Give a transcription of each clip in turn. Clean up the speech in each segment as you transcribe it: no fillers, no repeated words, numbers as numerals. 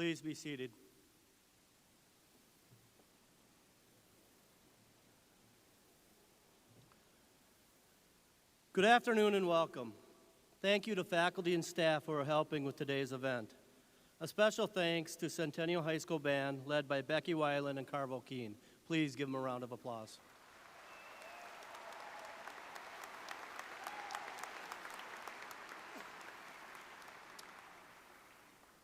Please be seated. Good afternoon and welcome. Thank you to faculty and staff who are helping with today's event. A special thanks to Centennial High School Band led by Becky Weiland and Carvo Keene. Please give them a round of applause.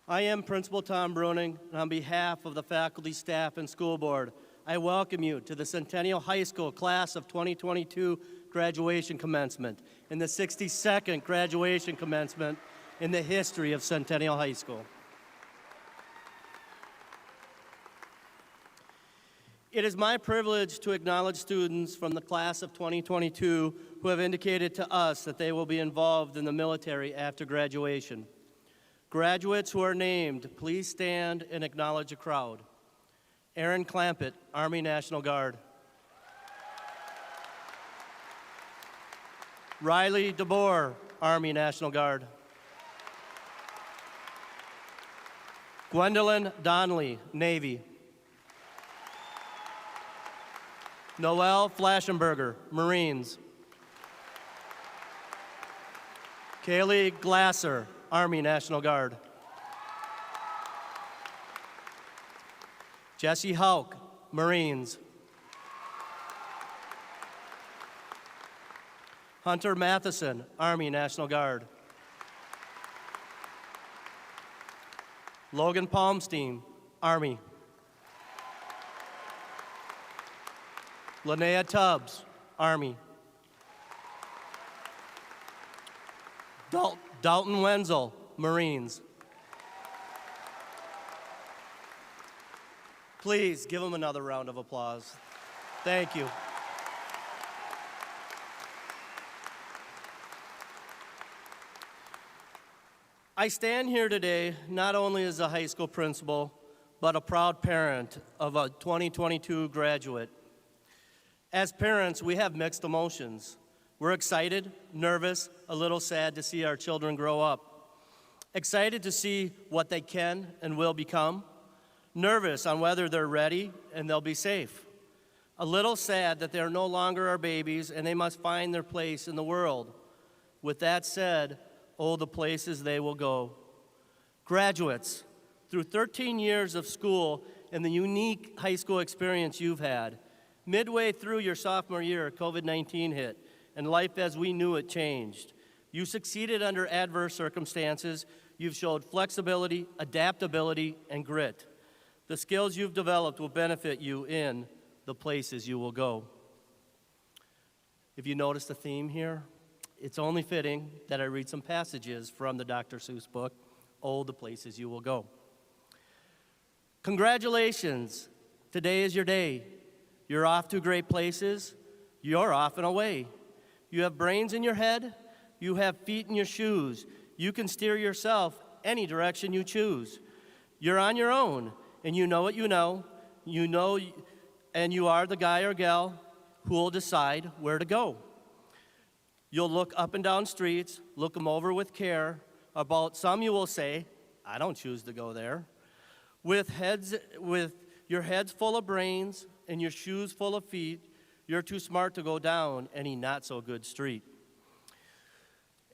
I am Principal Tom Bruning, and on behalf of the faculty, staff, and school board, I welcome you to the Centennial High School Class of 2022 graduation commencement and the 62nd graduation commencement in the history of Centennial High School. It is my privilege to acknowledge students from the class of 2022 who have indicated to us that they will be involved in the military after graduation. Graduates who are named, please stand and acknowledge the crowd. Aaron Clampett, Army National Guard. Riley DeBoer, Army National Guard. Gwendolyn Donnelly, Navy. Noelle Flashenberger, Marines. Kaylee Glasser, Army National Guard. Jesse Hauk, Marines. Hunter Matheson, Army National Guard. Logan Palmstein, Army. Linnea Tubbs, Army. Dalton Wenzel, Marines. Please give them another round of applause. Thank you. I stand here today not only as a high school principal, but a proud parent of a 2022 graduate. As parents, we have mixed emotions. We're excited, nervous, a little sad to see our children grow up. Excited to see what they can and will become. Nervous on whether they're ready and they'll be safe. A little sad that they're no longer our babies and they must find their place in the world. With that said, oh, the places they will go. Graduates, through 13 years of school and the unique high school experience you've had, midway through your sophomore year, COVID-19 hit, and life as we knew it changed. You succeeded under adverse circumstances. You've showed flexibility, adaptability, and grit. The skills you've developed will benefit you in the places you will go. If you notice the theme here, it's only fitting that I read some passages from the Dr. Seuss book, Oh, the Places You Will Go. Congratulations, today is your day. You're off to great places, you're off and away. You have brains in your head, you have feet in your shoes. You can steer yourself any direction you choose. You're on your own, and you know what you know, and you are the guy or gal who will decide where to go. You'll look up and down streets, look them over with care. About some you will say, I don't choose to go there. With your heads full of brains and your shoes full of feet, you're too smart to go down any not-so-good street.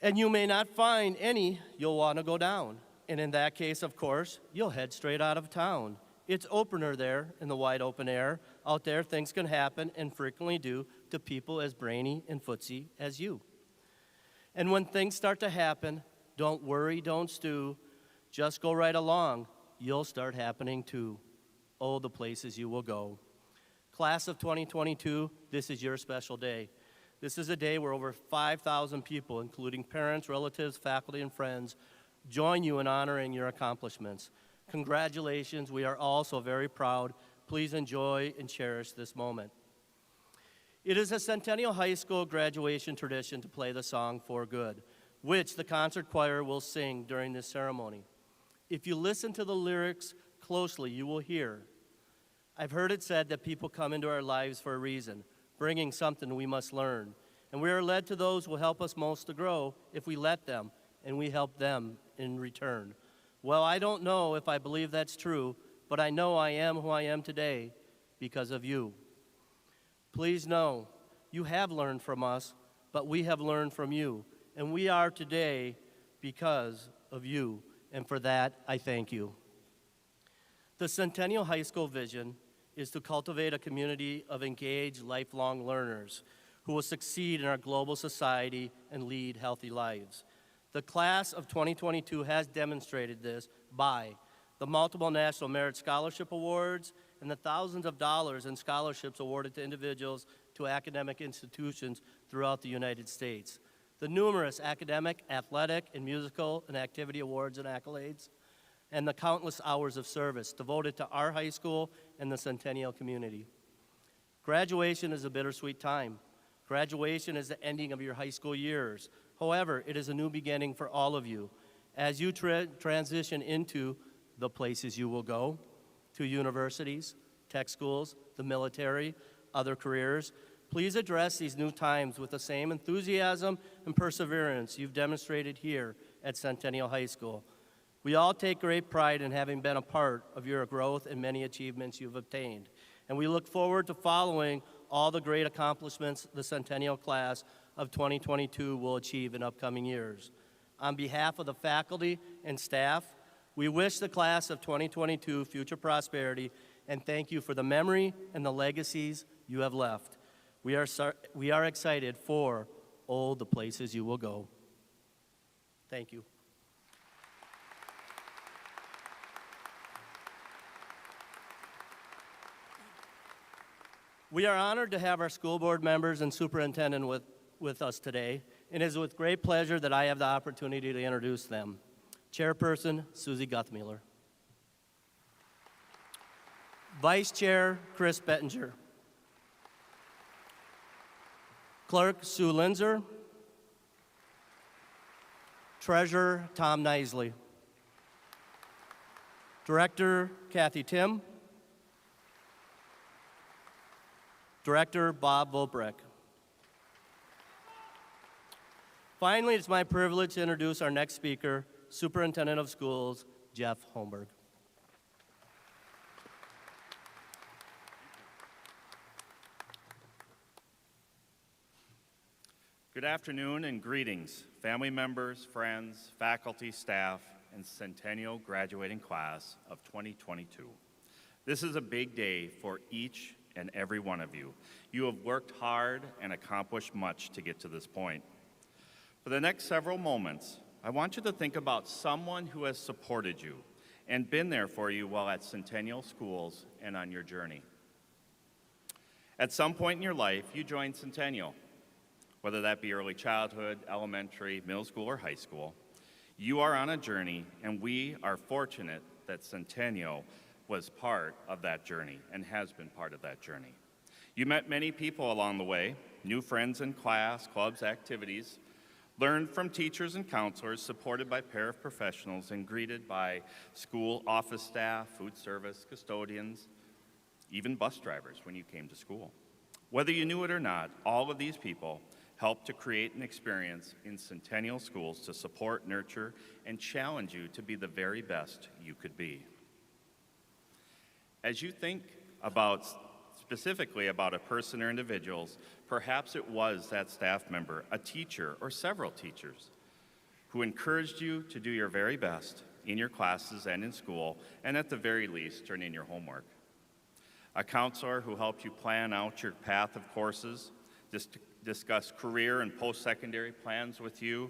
And you may not find any you'll want to go down. And in that case, of course, you'll head straight out of town. It's opener there in the wide open air. Out there, things can happen and frequently do to people as brainy and footsy as you. And when things start to happen, don't worry, don't stew. Just go right along. You'll start happening too. Oh, the places you will go. Class of 2022, this is your special day. This is a day where over 5,000 people, including parents, relatives, faculty, and friends, join you in honoring your accomplishments. Congratulations, we are all so very proud. Please enjoy and cherish this moment. It is a Centennial High School graduation tradition to play the song For Good, which the concert choir will sing during this ceremony. If you listen to the lyrics closely, you will hear, I've heard it said that people come into our lives for a reason, bringing something we must learn. And we are led to those who will help us most to grow if we let them, and we help them in return. Well, I don't know if I believe that's true, but I know I am who I am today because of you. Please know, you have learned from us, but we have learned from you, and we are today because of you, and for that, I thank you. The Centennial High School vision is to cultivate a community of engaged, lifelong learners who will succeed in our global society and lead healthy lives. The class of 2022 has demonstrated this by the multiple National Merit Scholarship Awards and the thousands of dollars in scholarships awarded to individuals to academic institutions throughout the United States, the numerous academic, athletic, and musical and activity awards and accolades, and the countless hours of service devoted to our high school and the Centennial community. Graduation is a bittersweet time. Graduation is the ending of your high school years. However, it is a new beginning for all of you as you transition into the places you will go, to universities, tech schools, the military, other careers. Please address these new times with the same enthusiasm and perseverance you've demonstrated here at Centennial High School. We all take great pride in having been a part of your growth and many achievements you've obtained, and we look forward to following all the great accomplishments the Centennial class of 2022 will achieve in upcoming years. On behalf of the faculty and staff, we wish the class of 2022 future prosperity and thank you for the memory and the legacies you have left. We are excited for all the places you will go. Thank you. We are honored to have our school board members and superintendent with us today, and it is with great pleasure that I have the opportunity to introduce them. Chairperson Susie Guthmiller. Vice Chair Chris Bettinger. Clerk Sue Linzer. Treasurer Tom Nisley. Director Kathy Tim. Director Bob Volbrek. Finally, it's my privilege to introduce our next speaker, Superintendent of Schools, Jeff Holmberg. Good afternoon and greetings, family members, friends, faculty, staff, and Centennial graduating class of 2022. This is a big day for each and every one of you. You have worked hard and accomplished much to get to this point. For the next several moments, I want you to think about someone who has supported you and been there for you while at Centennial schools and on your journey. At some point in your life, you joined Centennial, whether that be early childhood, elementary, middle school, or high school. You are on a journey, and we are fortunate that Centennial was part of that journey and has been part of that journey. You met many people along the way, new friends in class, clubs, activities, learned from teachers and counselors, supported by paraprofessionals, and greeted by school office staff, food service, custodians, even bus drivers when you came to school. Whether you knew it or not, all of these people helped to create an experience in Centennial schools to support, nurture, and challenge you to be the very best you could be. As you think about specifically about a person or individuals, perhaps it was that staff member, a teacher, or several teachers who encouraged you to do your very best in your classes and in school, and at the very least, turn in your homework. A counselor who helped you plan out your path of courses, discuss career and post-secondary plans with you,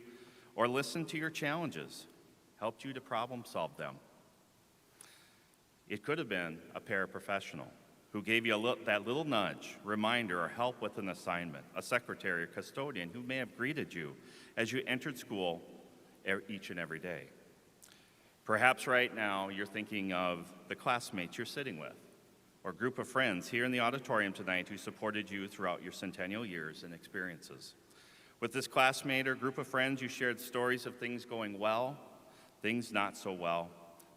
or listen to your challenges, helped you to problem solve them. It could have been a paraprofessional who gave you that little nudge, reminder, or help with an assignment, a secretary or custodian who may have greeted you as you entered school each and every day. Perhaps right now you're thinking of the classmates you're sitting with, or group of friends here in the auditorium tonight who supported you throughout your Centennial years and experiences. With this classmate or group of friends, you shared stories of things going well, things not so well.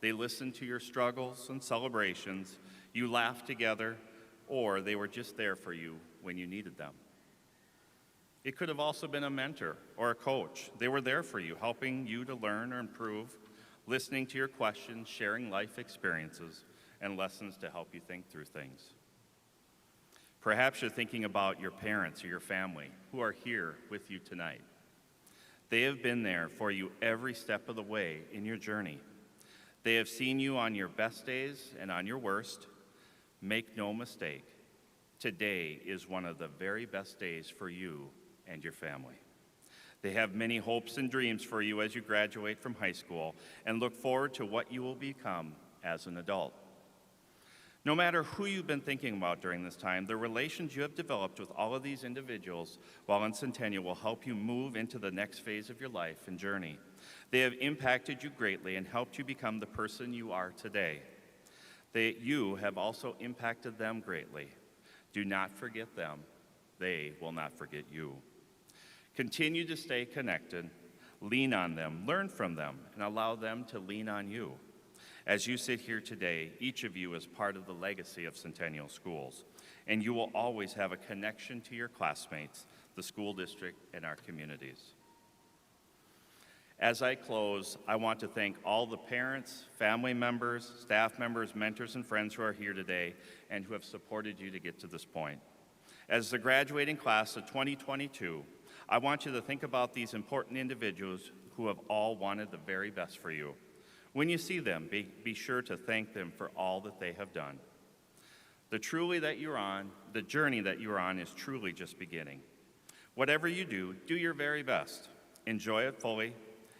They listened to your struggles and celebrations. You laughed together, or they were just there for you when you needed them. It could have also been a mentor or a coach. They were there for you, helping you to learn or improve listening to your questions, sharing life experiences, and lessons to help you think through things. Perhaps you're thinking about your parents or your family who are here with you tonight. They have been there for you every step of the way in your journey. They have seen you on your best days and on your worst. Make no mistake, today is one of the very best days for you and your family. They have many hopes and dreams for you as you graduate from high school and look forward to what you will become as an adult. No matter who you've been thinking about during this time, the relations you have developed with all of these individuals while in Centennial will help you move into the next phase of your life and journey. They have impacted you greatly and helped you become the person you are today. You have also impacted them greatly. Do not forget them. They will not forget you. Continue to stay connected, lean on them, learn from them, and allow them to lean on you. As you sit here today, each of you is part of the legacy of Centennial Schools, and you will always have a connection to your classmates, the school district, and our communities. As I close, I want to thank all the parents, family members, staff members, mentors, and friends who are here today and who have supported you to get to this point. As the graduating class of 2022, I want you to think about these important individuals who have all wanted the very best for you. When you see them, be sure to thank them for all that they have done. The journey that you're on is truly just beginning. Whatever you do, do your very best. Enjoy it fully.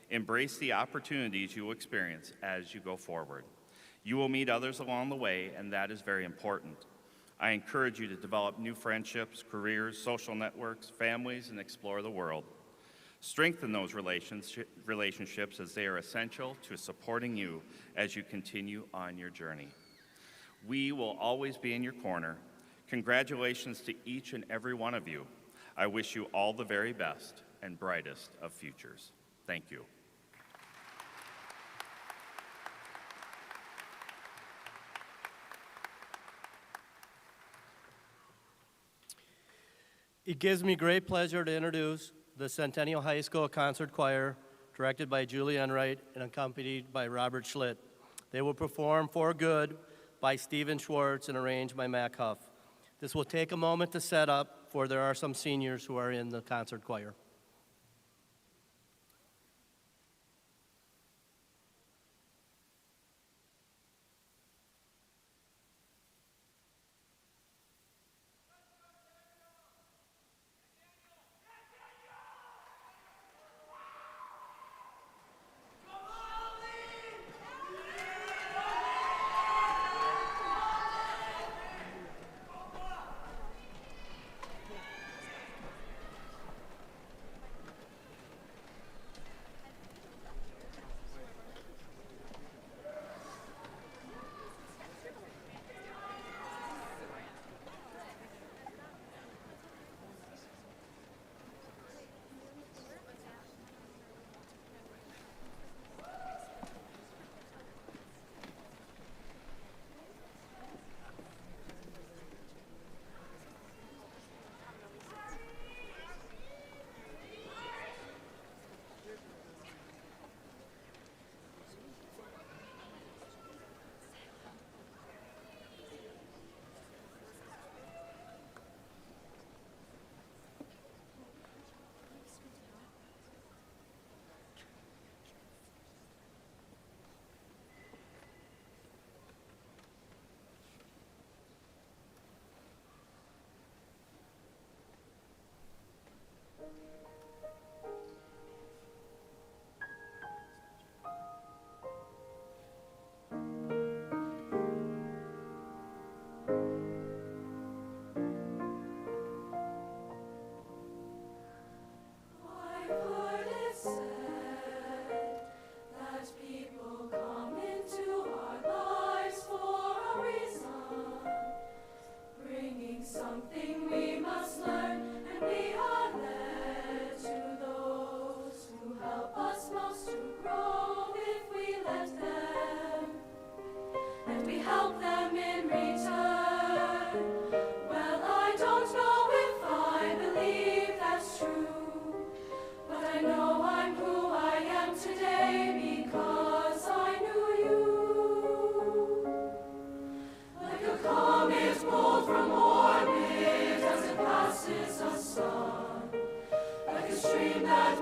Embrace the opportunities you will experience as you go forward. You will meet others along the way, and that is very important. I encourage you to develop new friendships, careers, social networks, families, and explore the world. Strengthen those relationships as they are essential to supporting you as you continue on your journey. We will always be in your corner. Congratulations to each and every one of you. I wish you all the very best and brightest of futures. Thank you. It gives me great pleasure to introduce the Centennial High School Concert Choir, directed by Julie Enright and accompanied by Robert Schlitt. They will perform For Good by Stephen Schwartz and arranged by Mac Huff. This will take a moment to set up, for there are some seniors who are in the concert choir.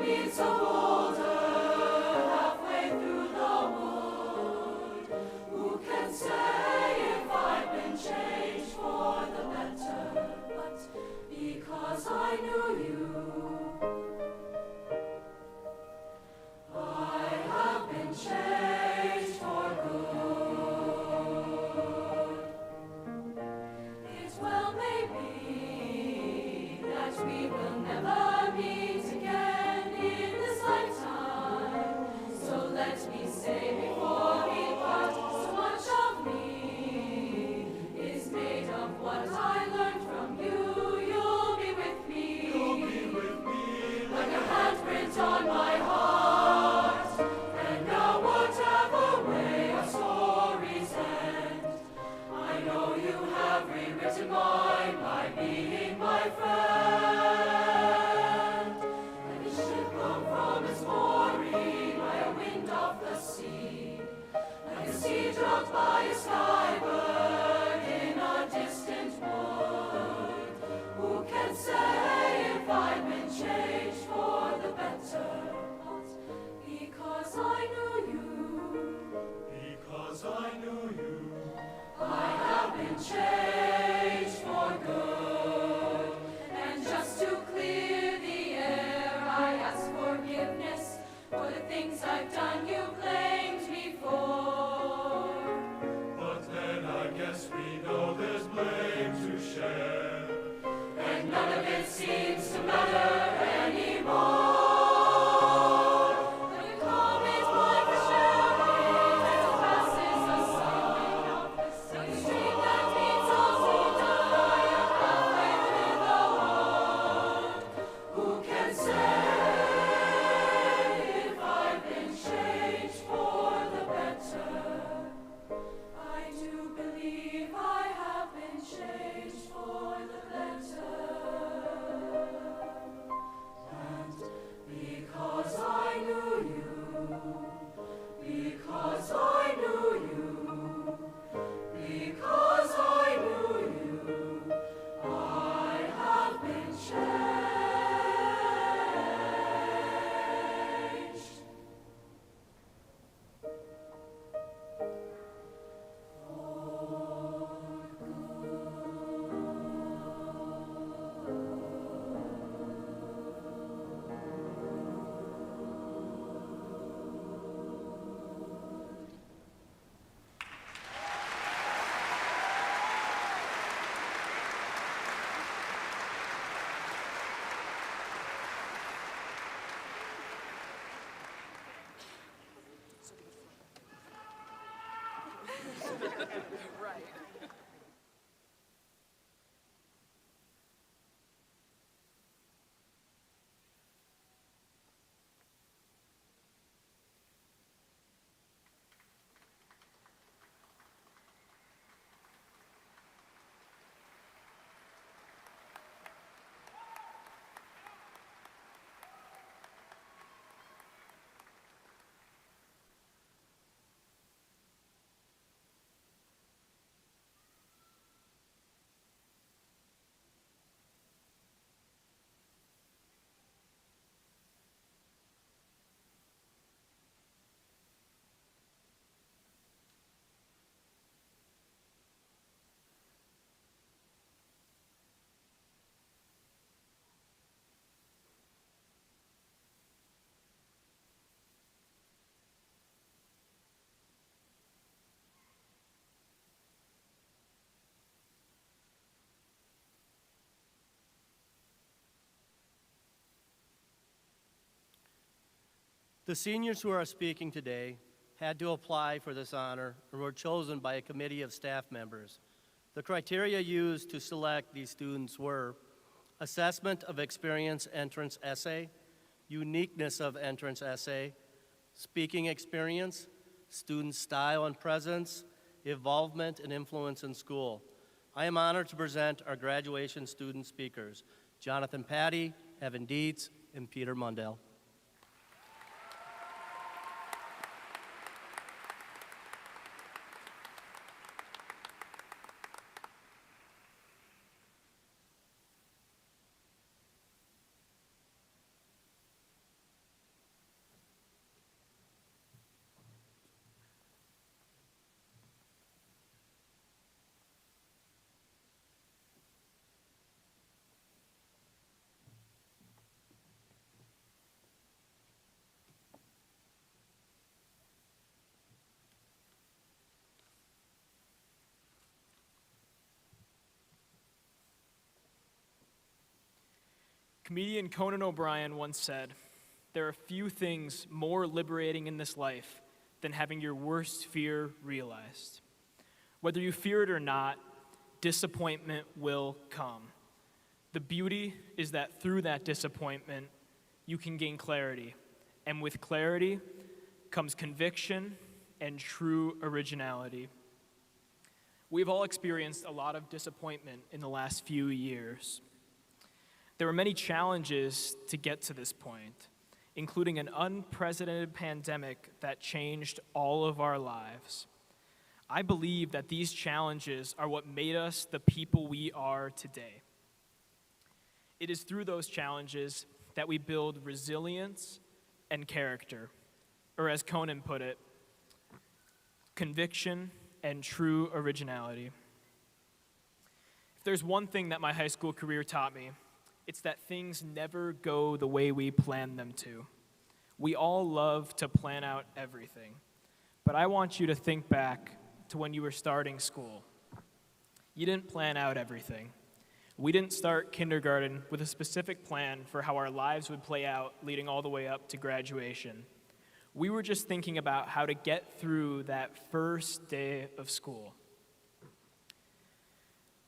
meets a boulder halfway through the wood. Who can say if I've been changed for the better? But because I knew you, I have been changed for good. It well may be that we will never meet again in this lifetime. So let me say before we part, so much of me is made of what I learned from you. You'll be with me. You'll be with me. Like a handprint on my heart. And now whatever way our stories end, I know you have rewritten mine by being my friend. Like a ship blown from its mooring by a wind off the sea, like a seed dropped by a skybird in a distant wood. Who can say if I've been changed for the better? But because I knew you, because I knew you, I have been changed for good. And just to clear the air, I ask forgiveness for the things I've done you blamed me for. But then I guess we know there's blame to share, and none of it seems to matter anymore. But you call me blind for sharing, and it passes the sailing off the sea. Like a stream that meets a boulder halfway through the wood. Who can say if I've been changed for the better? I do believe I have been changed for the better. And because I knew you, because I knew you, because I knew you, I have been changed. The seniors who are speaking today had to apply for this honor and were chosen by a committee of staff members. The criteria used to select these students were assessment of experience entrance essay, uniqueness of entrance essay, speaking experience, student style and presence, involvement and influence in school. I am honored to present our graduation student speakers, Jonathan Patty, Evan Dietz, and Peter Mundale. Comedian Conan O'Brien once said, "There are few things more liberating in this life than having your worst fear realized. Whether you fear it or not, disappointment will come. The beauty is that through that disappointment, you can gain clarity. And with clarity comes conviction and true originality." We've all experienced a lot of disappointment in the last few years. There were many challenges to get to this point, including an unprecedented pandemic that changed all of our lives. I believe that these challenges are what made us the people we are today. It is through those challenges that we build resilience and character, or as Conan put it, conviction and true originality. If there's one thing that my high school career taught me, it's that things never go the way we plan them to. We all love to plan out everything, but I want you to think back to when you were starting school. You didn't plan out everything. We didn't start kindergarten with a specific plan for how our lives would play out leading all the way up to graduation. We were just thinking about how to get through that first day of school.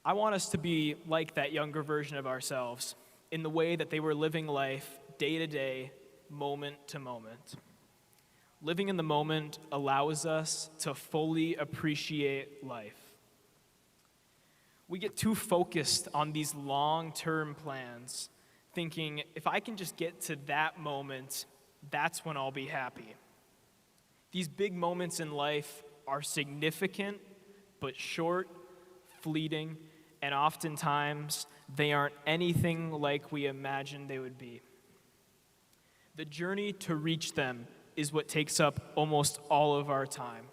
I want us to be like that younger version of ourselves in the way that they were living life day to day, moment to moment. Living in the moment allows us to fully appreciate life. We get too focused on these long-term plans, thinking if I can just get to that moment, that's when I'll be happy. These big moments in life are significant, but short, fleeting, and oftentimes they aren't anything like we imagined they would be. The journey to reach them is what takes up almost all of our time.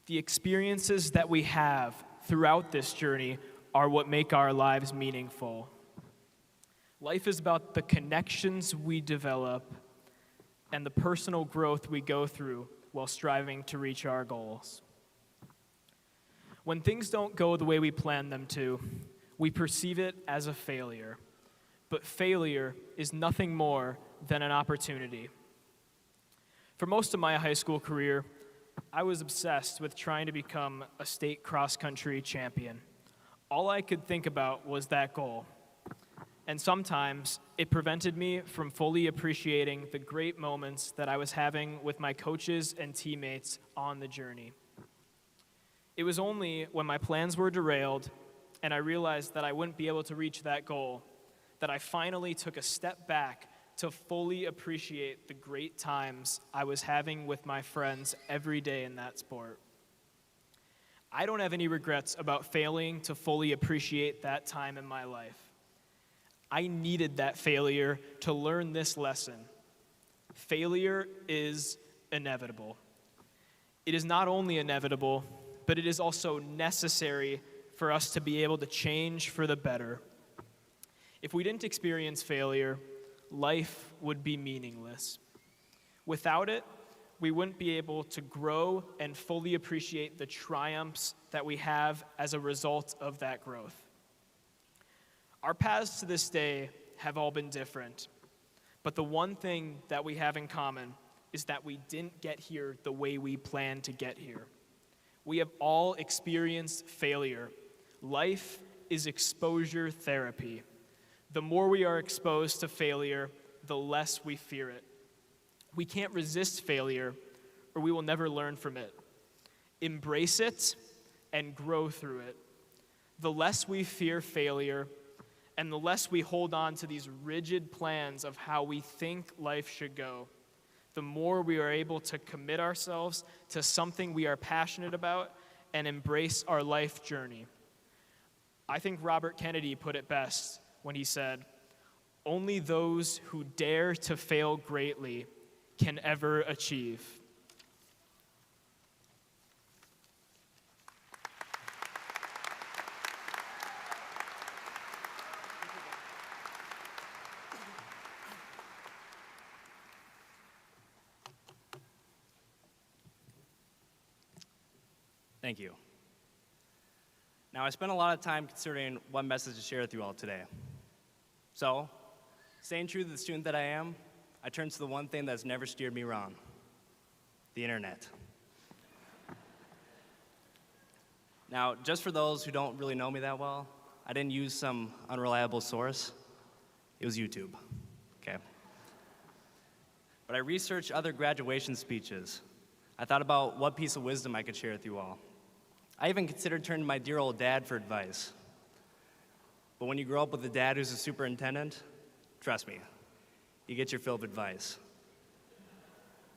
The experiences that we have throughout this journey are what make our lives meaningful. Life is about the connections we develop and the personal growth we go through while striving to reach our goals. When things don't go the way we plan them to, we perceive it as a failure. But failure is nothing more than an opportunity. For most of my high school career, I was obsessed with trying to become a state cross-country champion. All I could think about was that goal. And sometimes it prevented me from fully appreciating the great moments that I was having with my coaches and teammates on the journey. It was only when my plans were derailed and I realized that I wouldn't be able to reach that goal that I finally took a step back to fully appreciate the great times I was having with my friends every day in that sport. I don't have any regrets about failing to fully appreciate that time in my life. I needed that failure to learn this lesson. Failure is inevitable. It is not only inevitable, but it is also necessary for us to be able to change for the better. If we didn't experience failure, life would be meaningless. Without it, we wouldn't be able to grow and fully appreciate the triumphs that we have as a result of that growth. Our paths to this day have all been different, but the one thing that we have in common is that we didn't get here the way we planned to get here. We have all experienced failure. Life is exposure therapy. The more we are exposed to failure, the less we fear it. We can't resist failure, or we will never learn from it. Embrace it and grow through it. The less we fear failure, and the less we hold on to these rigid plans of how we think life should go, the more we are able to commit ourselves to something we are passionate about and embrace our life journey. I think Robert Kennedy put it best when he said, "Only those who dare to fail greatly can ever achieve." Thank you. Now, I spent a lot of time considering what message to share with you all today. So, staying true to the student that I am, I turn to the one thing that's never steered me wrong: the internet. Now, just for those who don't really know me that well, I didn't use some unreliable source. It was YouTube, okay? But I researched other graduation speeches. I thought about what piece of wisdom I could share with you all. I even considered turning to my dear old dad for advice. But when you grow up with a dad who's a superintendent, trust me, you get your fill of advice.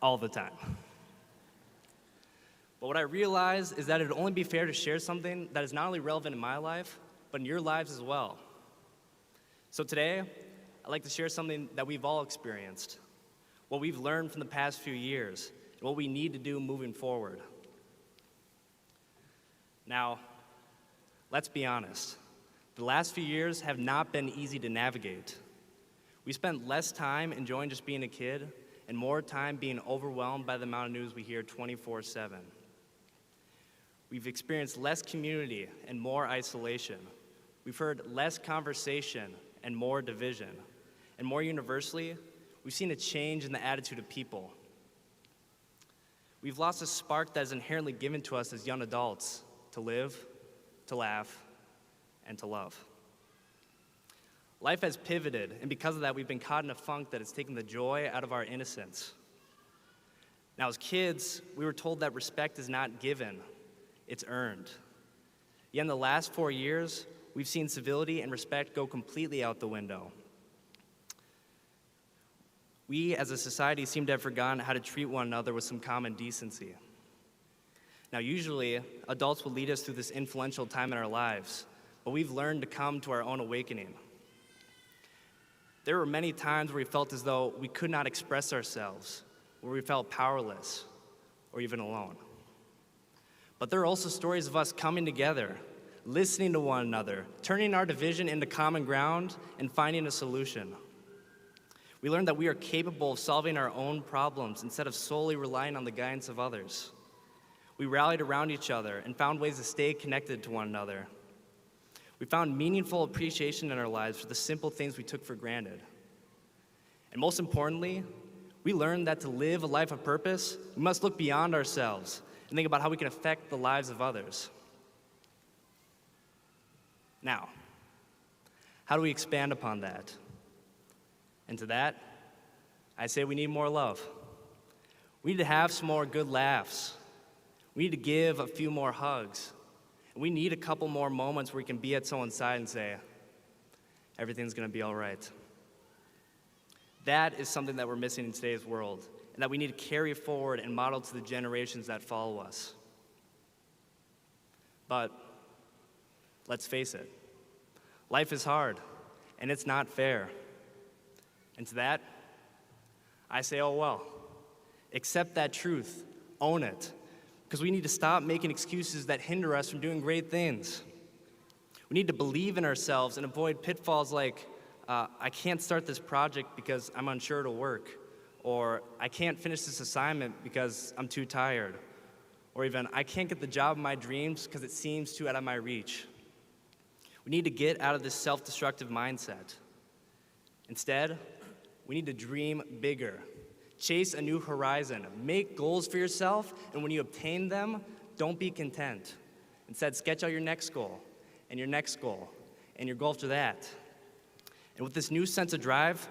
All the time. But what I realized is that it would only be fair to share something that is not only relevant in my life, but in your lives as well. So today, I'd like to share something that we've all experienced, what we've learned from the past few years, and what we need to do moving forward. Now, let's be honest. The last few years have not been easy to navigate. We spent less time enjoying just being a kid and more time being overwhelmed by the amount of news we hear 24/7. We've experienced less community and more isolation. We've heard less conversation and more division. And more universally, we've seen a change in the attitude of people. We've lost a spark that is inherently given to us as young adults to live, to laugh, and to love. Life has pivoted, and because of that, we've been caught in a funk that has taken the joy out of our innocence. Now, as kids, we were told that respect is not given, it's earned. Yet in the last 4 years, we've seen civility and respect go completely out the window. We, as a society, seem to have forgotten how to treat one another with some common decency. Now, usually, adults will lead us through this influential time in our lives, but we've learned to come to our own awakening. There were many times where we felt as though we could not express ourselves, where we felt powerless or even alone. But there are also stories of us coming together, listening to one another, turning our division into common ground, and finding a solution. We learned that we are capable of solving our own problems instead of solely relying on the guidance of others. We rallied around each other and found ways to stay connected to one another. We found meaningful appreciation in our lives for the simple things we took for granted. And most importantly, we learned that to live a life of purpose, we must look beyond ourselves and think about how we can affect the lives of others. Now, how do we expand upon that? And to that, I say we need more love. We need to have some more good laughs. We need to give a few more hugs. And we need a couple more moments where we can be at someone's side and say, everything's gonna be all right. That is something that we're missing in today's world, and that we need to carry forward and model to the generations that follow us. But let's face it, life is hard, and it's not fair. And to that, I say, oh well, accept that truth, own it, because we need to stop making excuses that hinder us from doing great things. We need to believe in ourselves and avoid pitfalls like, I can't start this project because I'm unsure it'll work, or I can't finish this assignment because I'm too tired, or even I can't get the job of my dreams because it seems too out of my reach. We need to get out of this self-destructive mindset. Instead, we need to dream bigger. Chase a new horizon. Make goals for yourself, and when you obtain them, don't be content. Instead, sketch out your next goal, and your next goal, and your goal after that. And with this new sense of drive,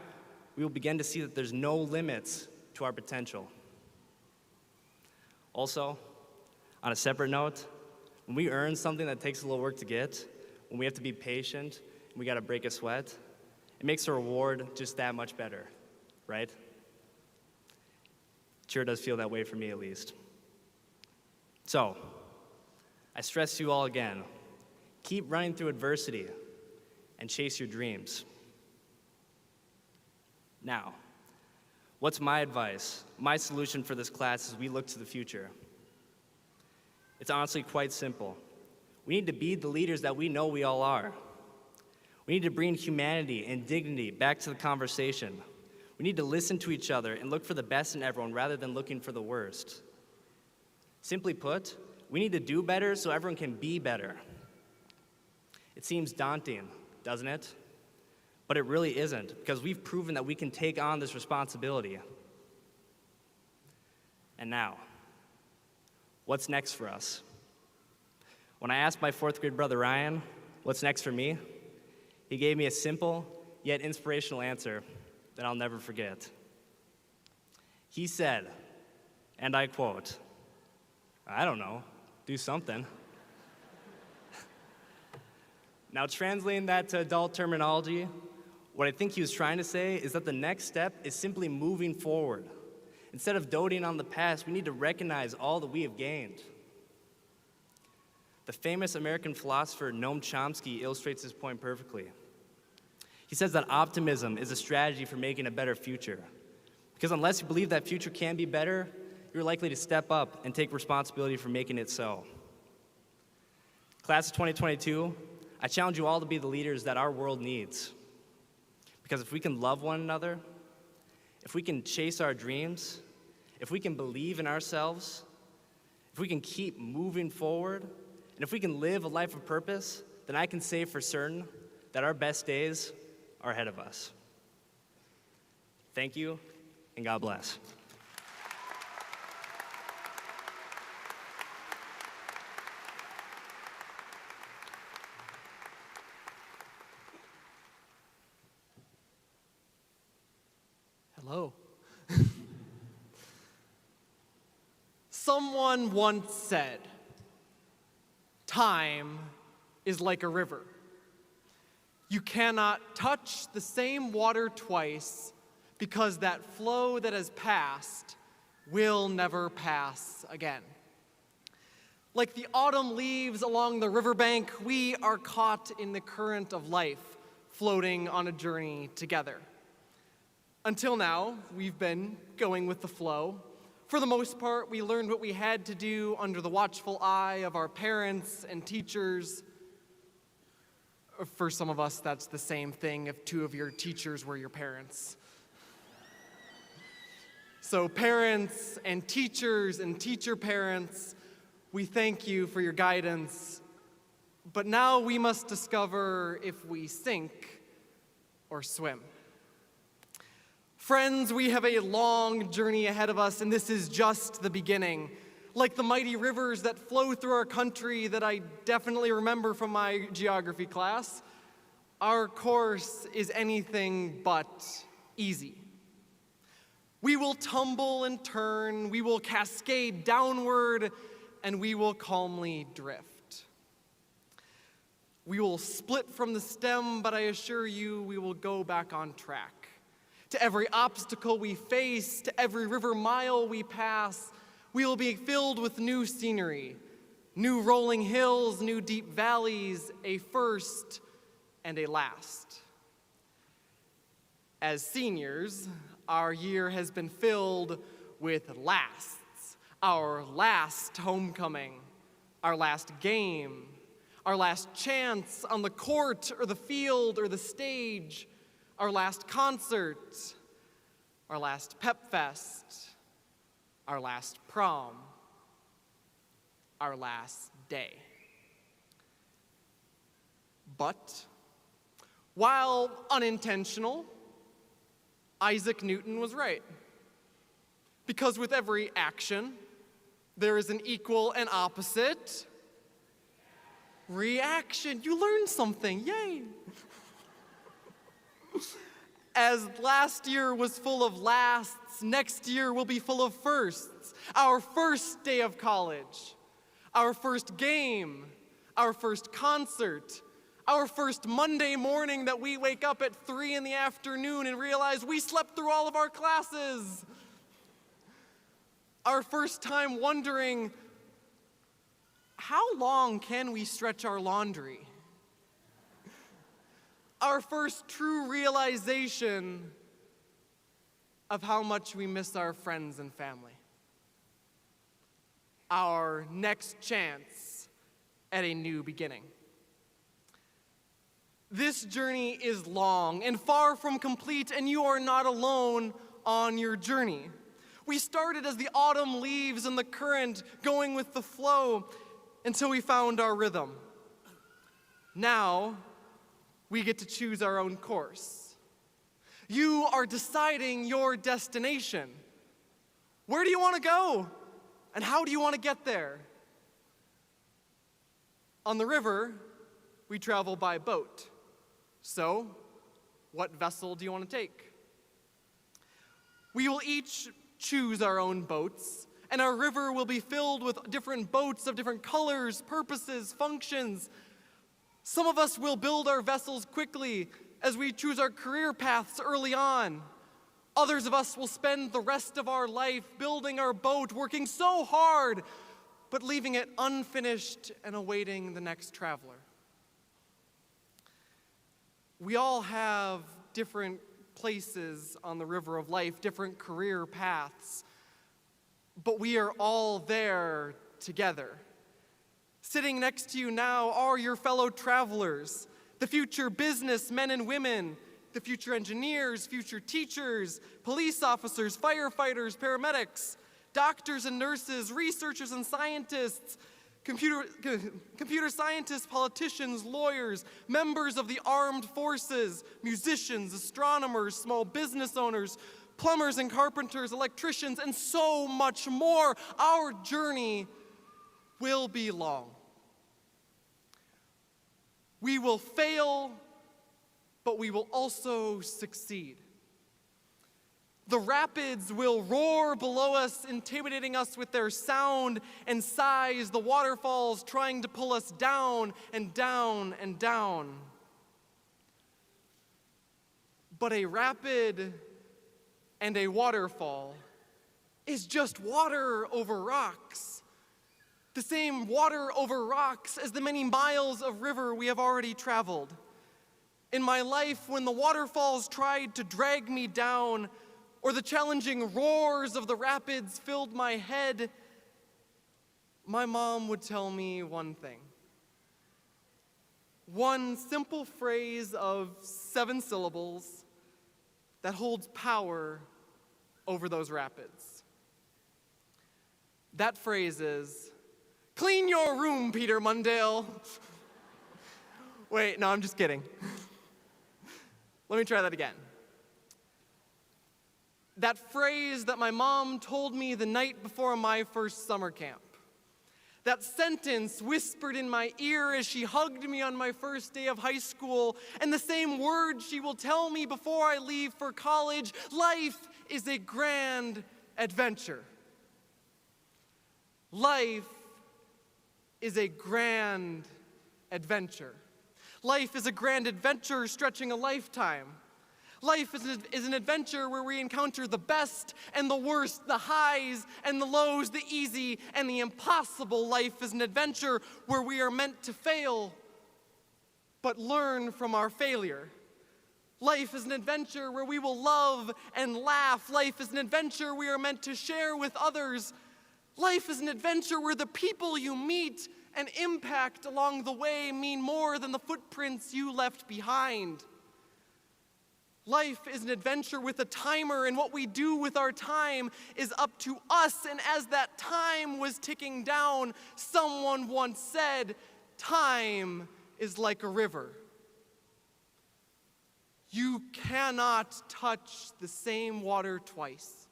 we will begin to see that there's no limits to our potential. Also, on a separate note, when we earn something that takes a little work to get, when we have to be patient, and we gotta break a sweat, it makes the reward just that much better, right? It sure does feel that way for me, at least. So, I stress to you all again, keep running through adversity and chase your dreams. Now, what's my advice, my solution for this class as we look to the future? It's honestly quite simple. We need to be the leaders that we know we all are. We need to bring humanity and dignity back to the conversation. We need to listen to each other and look for the best in everyone rather than looking for the worst. Simply put, we need to do better so everyone can be better. It seems daunting, doesn't it? But it really isn't, because we've proven that we can take on this responsibility. And now, what's next for us? When I asked my fourth grade brother Ryan, what's next for me? He gave me a simple yet inspirational answer that I'll never forget. He said, and I quote, "I don't know, do something." Now, translating that to adult terminology, what I think he was trying to say is that the next step is simply moving forward. Instead of doting on the past, we need to recognize all that we have gained. The famous American philosopher Noam Chomsky illustrates this point perfectly. He says that optimism is a strategy for making a better future. Because unless you believe that future can be better, you're likely to step up and take responsibility for making it so. Class of 2022, I challenge you all to be the leaders that our world needs. Because if we can love one another, if we can chase our dreams, if we can believe in ourselves, if we can keep moving forward, and if we can live a life of purpose, then I can say for certain that our best days are ahead of us. Thank you, and God bless. Hello. Someone once said, "Time is like a river. You cannot touch the same water twice because that flow that has passed will never pass again." Like the autumn leaves along the riverbank, we are caught in the current of life, floating on a journey together. Until now, we've been going with the flow. For the most part, we learned what we had to do under the watchful eye of our parents and teachers. For some of us, that's the same thing if two of your teachers were your parents. So parents and teacher parents, we thank you for your guidance. But now we must discover if we sink or swim. Friends, we have a long journey ahead of us, and this is just the beginning. Like the mighty rivers that flow through our country that I definitely remember from my geography class, our course is anything but easy. We will tumble and turn, we will cascade downward, and we will calmly drift. We will split from the stem, but I assure you we will go back on track. To every obstacle we face, to every river mile we pass, we will be filled with new scenery, new rolling hills, new deep valleys, a first and a last. As seniors, our year has been filled with lasts. Our last homecoming, our last game, our last chance on the court or the field or the stage, our last concert, our last pep fest, our last prom, our last day. But while unintentional, Isaac Newton was right. Because with every action, there is an equal and opposite reaction. You learned something, yay! As last year was full of lasts, next year will be full of firsts. Our first day of college, our first game, our first concert, our first Monday morning that we wake up at 3 in the afternoon and realize we slept through all of our classes. Our first time wondering, how long can we stretch our laundry? Our first true realization of how much we miss our friends and family. Our next chance at a new beginning. This journey is long and far from complete, and you are not alone on your journey. We started as the autumn leaves and the current, going with the flow until we found our rhythm. Now, We get to choose our own course. You are deciding your destination. Where do you want to go? And how do you want to get there? On the river, we travel by boat. So, what vessel do you want to take? We will each choose our own boats, and our river will be filled with different boats of different colors, purposes, functions. Some of us will build our vessels quickly as we choose our career paths early on. Others of us will spend the rest of our life building our boat, working so hard, but leaving it unfinished and awaiting the next traveler. We all have different places on the river of life, different career paths, but we are all there together. Sitting next to you now are your fellow travelers, the future businessmen and women, the future engineers, future teachers, police officers, firefighters, paramedics, doctors and nurses, researchers and scientists, computer scientists, politicians, lawyers, members of the armed forces, musicians, astronomers, small business owners, plumbers and carpenters, electricians, and so much more. Our journey will be long. We will fail, but we will also succeed. The rapids will roar below us, intimidating us with their sound and size, the waterfalls trying to pull us down and down and down. But a rapid and a waterfall is just water over rocks. The same water over rocks as the many miles of river we have already traveled. In my life, when the waterfalls tried to drag me down, or the challenging roars of the rapids filled my head, my mom would tell me one thing. One simple phrase of 7 syllables that holds power over those rapids. That phrase is, "Clean your room, Peter Mundale." Wait, no, I'm just kidding. Let me try that again. That phrase that my mom told me the night before my first summer camp. That sentence whispered in my ear as she hugged me on my first day of high school, and the same words she will tell me before I leave for college. Life is a grand adventure. Life is a grand adventure. Life is a grand adventure stretching a lifetime. Life is an adventure where we encounter the best and the worst, the highs and the lows, the easy and the impossible. Life is an adventure where we are meant to fail, but learn from our failure. Life is an adventure where we will love and laugh. Life is an adventure we are meant to share with others. Life is an adventure where the people you meet and impact along the way mean more than the footprints you left behind. Life is an adventure with a timer, and what we do with our time is up to us. And as that time was ticking down, someone once said, "Time is like a river." You cannot touch the same water twice,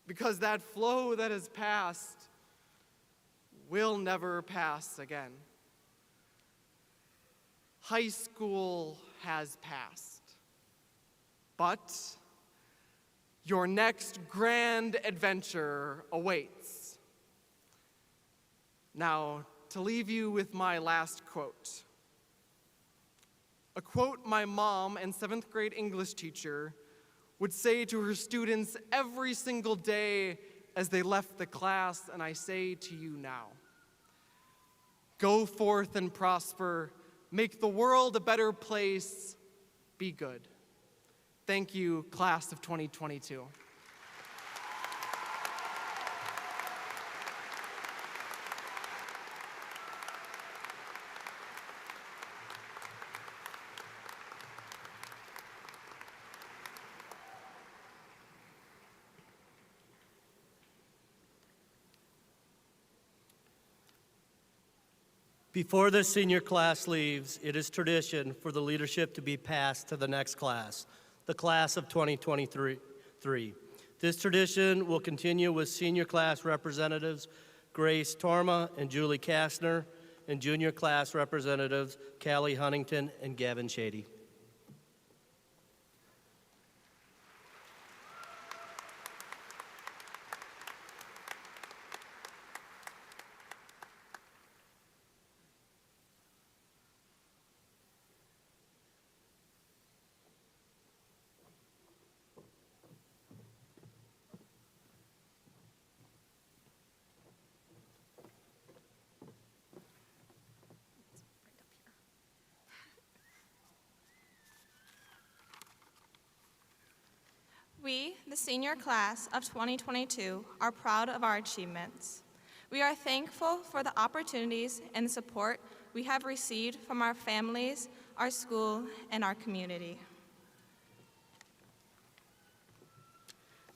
because that flow that has passed will never pass again. High school has passed, but your next grand adventure awaits. Now, to leave you with my last quote. A quote my mom and 7th grade English teacher would say to her students every single day as they left the class, and I say to you now. Go forth and prosper. Make the world a better place. Be good. Thank you, class of 2022. Before the senior class leaves, it is tradition for the leadership to be passed to the next class, the class of 2023. This tradition will continue with senior class representatives Grace Torma and Julie Kastner, and junior class representatives Callie Huntington and Gavin Shady. We, the senior class of 2022, are proud of our achievements. We are thankful for the opportunities and support we have received from our families, our school, and our community.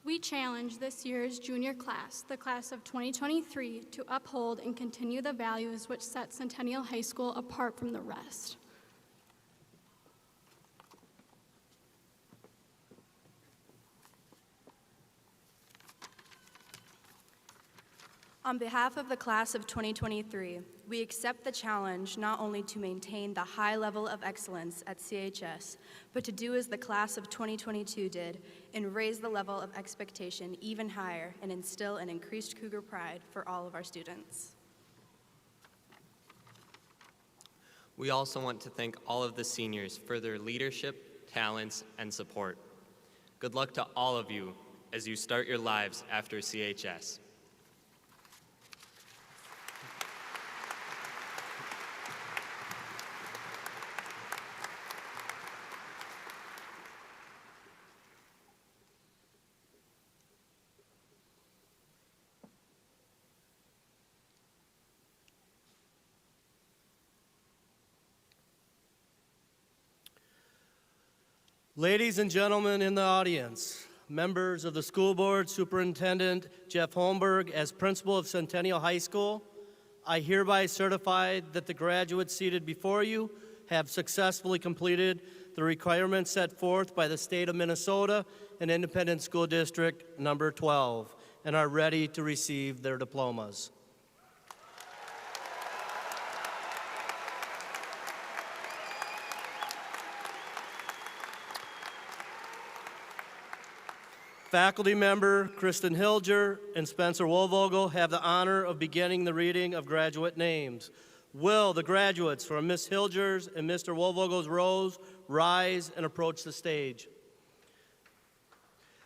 We challenge this year's junior class, the class of 2023, to uphold and continue the values which set Centennial High School apart from the rest. On behalf of the class of 2023, we accept the challenge not only to maintain the high level of excellence at CHS, but to do as the class of 2022 did and raise the level of expectation even higher and instill an increased Cougar pride for all of our students. We also want to thank all of the seniors for their leadership, talents, and support. Good luck to all of you as you start your lives after CHS. Ladies and gentlemen in the audience, members of the school board, Superintendent Jeff Holmberg, as principal of Centennial High School, I hereby certify that the graduates seated before you have successfully completed the requirements set forth by the state of Minnesota and Independent School District number 12 and are ready to receive their diplomas. Faculty member Kristen Hilger and Spencer Wolvogel have the honor of beginning the reading of graduate names. Will the graduates from Ms. Hilger's and Mr. Wolvogel's rows rise and approach the stage?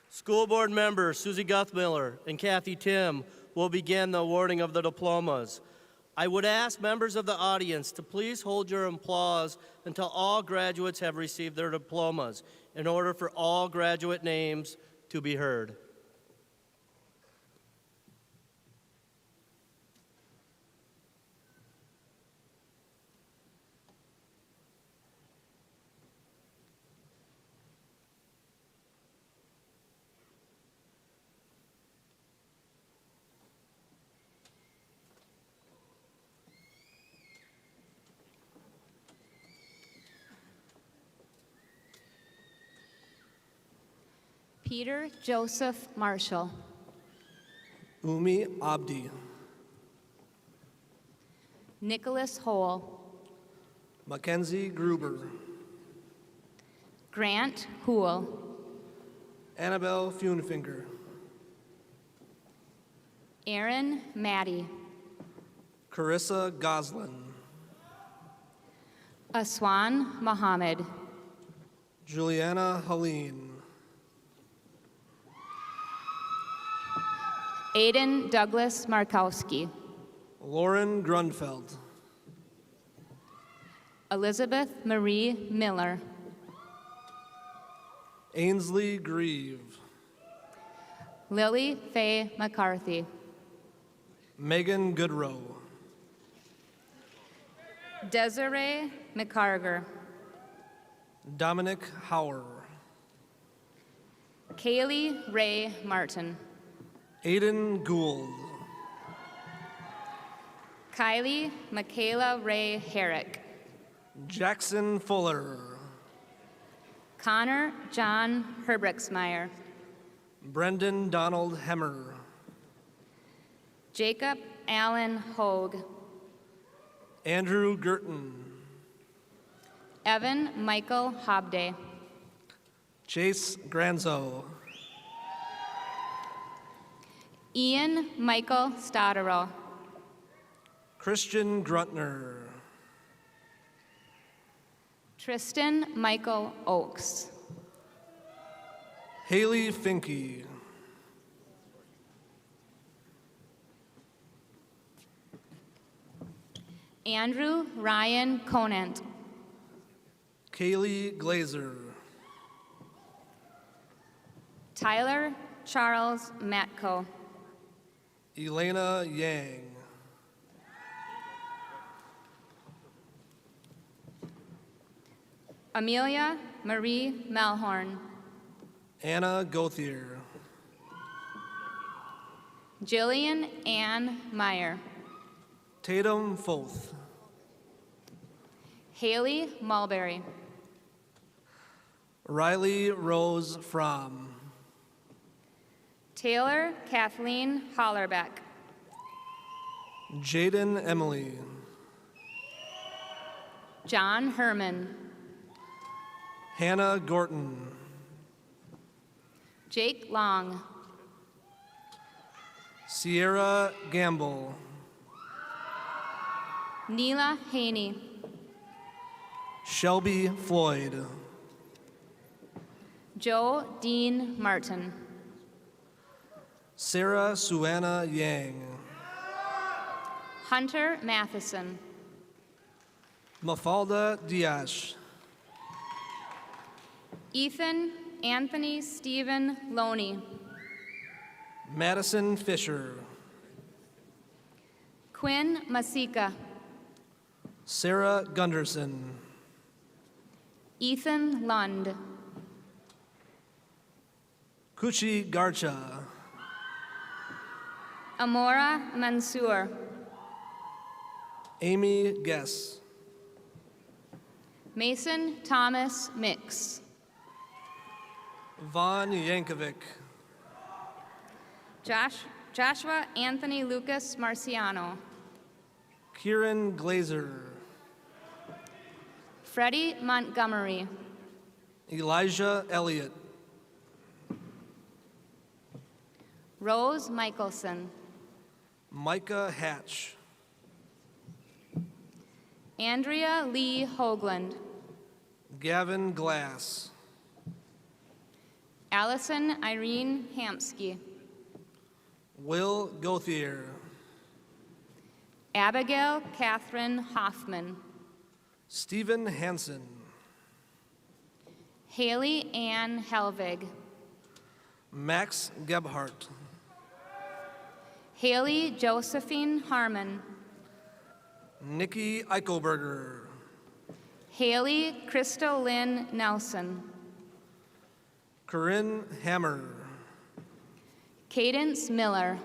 School board members Susie Guthmiller and Kathy Tim will begin the awarding of the diplomas. I would ask members of the audience to please hold your applause until all graduates have received their diplomas in order for all graduate names to be heard. Peter Joseph Marshall. Umi Abdi. Nicholas Hole. Mackenzie Gruber. Grant Hool. Annabelle Funefinger. Aaron Maddie. Carissa Goslin. Aswan Mohammed. Juliana Helene. Aiden Douglas Markowski. Lauren Grunfeld. Elizabeth Marie Miller. Ainsley Grieve. Lily Faye McCarthy. Megan Goodrow. Desiree McCarger. Dominic Hauer. Kaylee Ray Martin. Aiden Gould. Kylie Michaela Ray Herrick. Jackson Fuller. Connor John Herbricksmeyer. Brendan Donald Hemmer. Jacob Allen Hogue. Andrew Girton. Evan Michael Hobday. Chase Granzo. Ian Michael Stotterell. Christian Gruntner. Tristan Michael Oakes. Haley Finke. Andrew Ryan Conant. Kaylee Glazer. Tyler Charles Matko. Elena Yang. Amelia Marie Melhorn. Anna Gothier. Jillian Ann Meyer. Tatum Foth. Haley Mulberry. Riley Rose Fromm. Taylor Kathleen Hollerbeck. Jaden Emily. John Herman. Hannah Gorton. Jake Long. Sierra Gamble. Neela Haney. Shelby Floyd. Joe Dean Martin. Sarah Suanna Yang. Hunter Matheson. Mafalda Diaz. Ethan Anthony Stephen Loney. Madison Fisher. Quinn Masika. Sarah Gunderson. Ethan Lund. Kuchi Garcha. Amora Mansour. Amy Guess. Mason Thomas Mix. Vaughn Yankovic. Joshua Anthony Lucas Marciano. Kieran Glazer. Freddie Montgomery. Elijah Elliott. Rose Michelson. Micah Hatch. Andrea Lee Hoagland. Gavin Glass. Allison Irene Hamsky. Will Gothier. Abigail Catherine Hoffman. Stephen Hansen. Haley Ann Helvig. Max Gebhardt. Haley Josephine Harmon. Nikki Eichelberger. Haley Crystal Lynn Nelson. Corinne Hammer. Cadence Miller.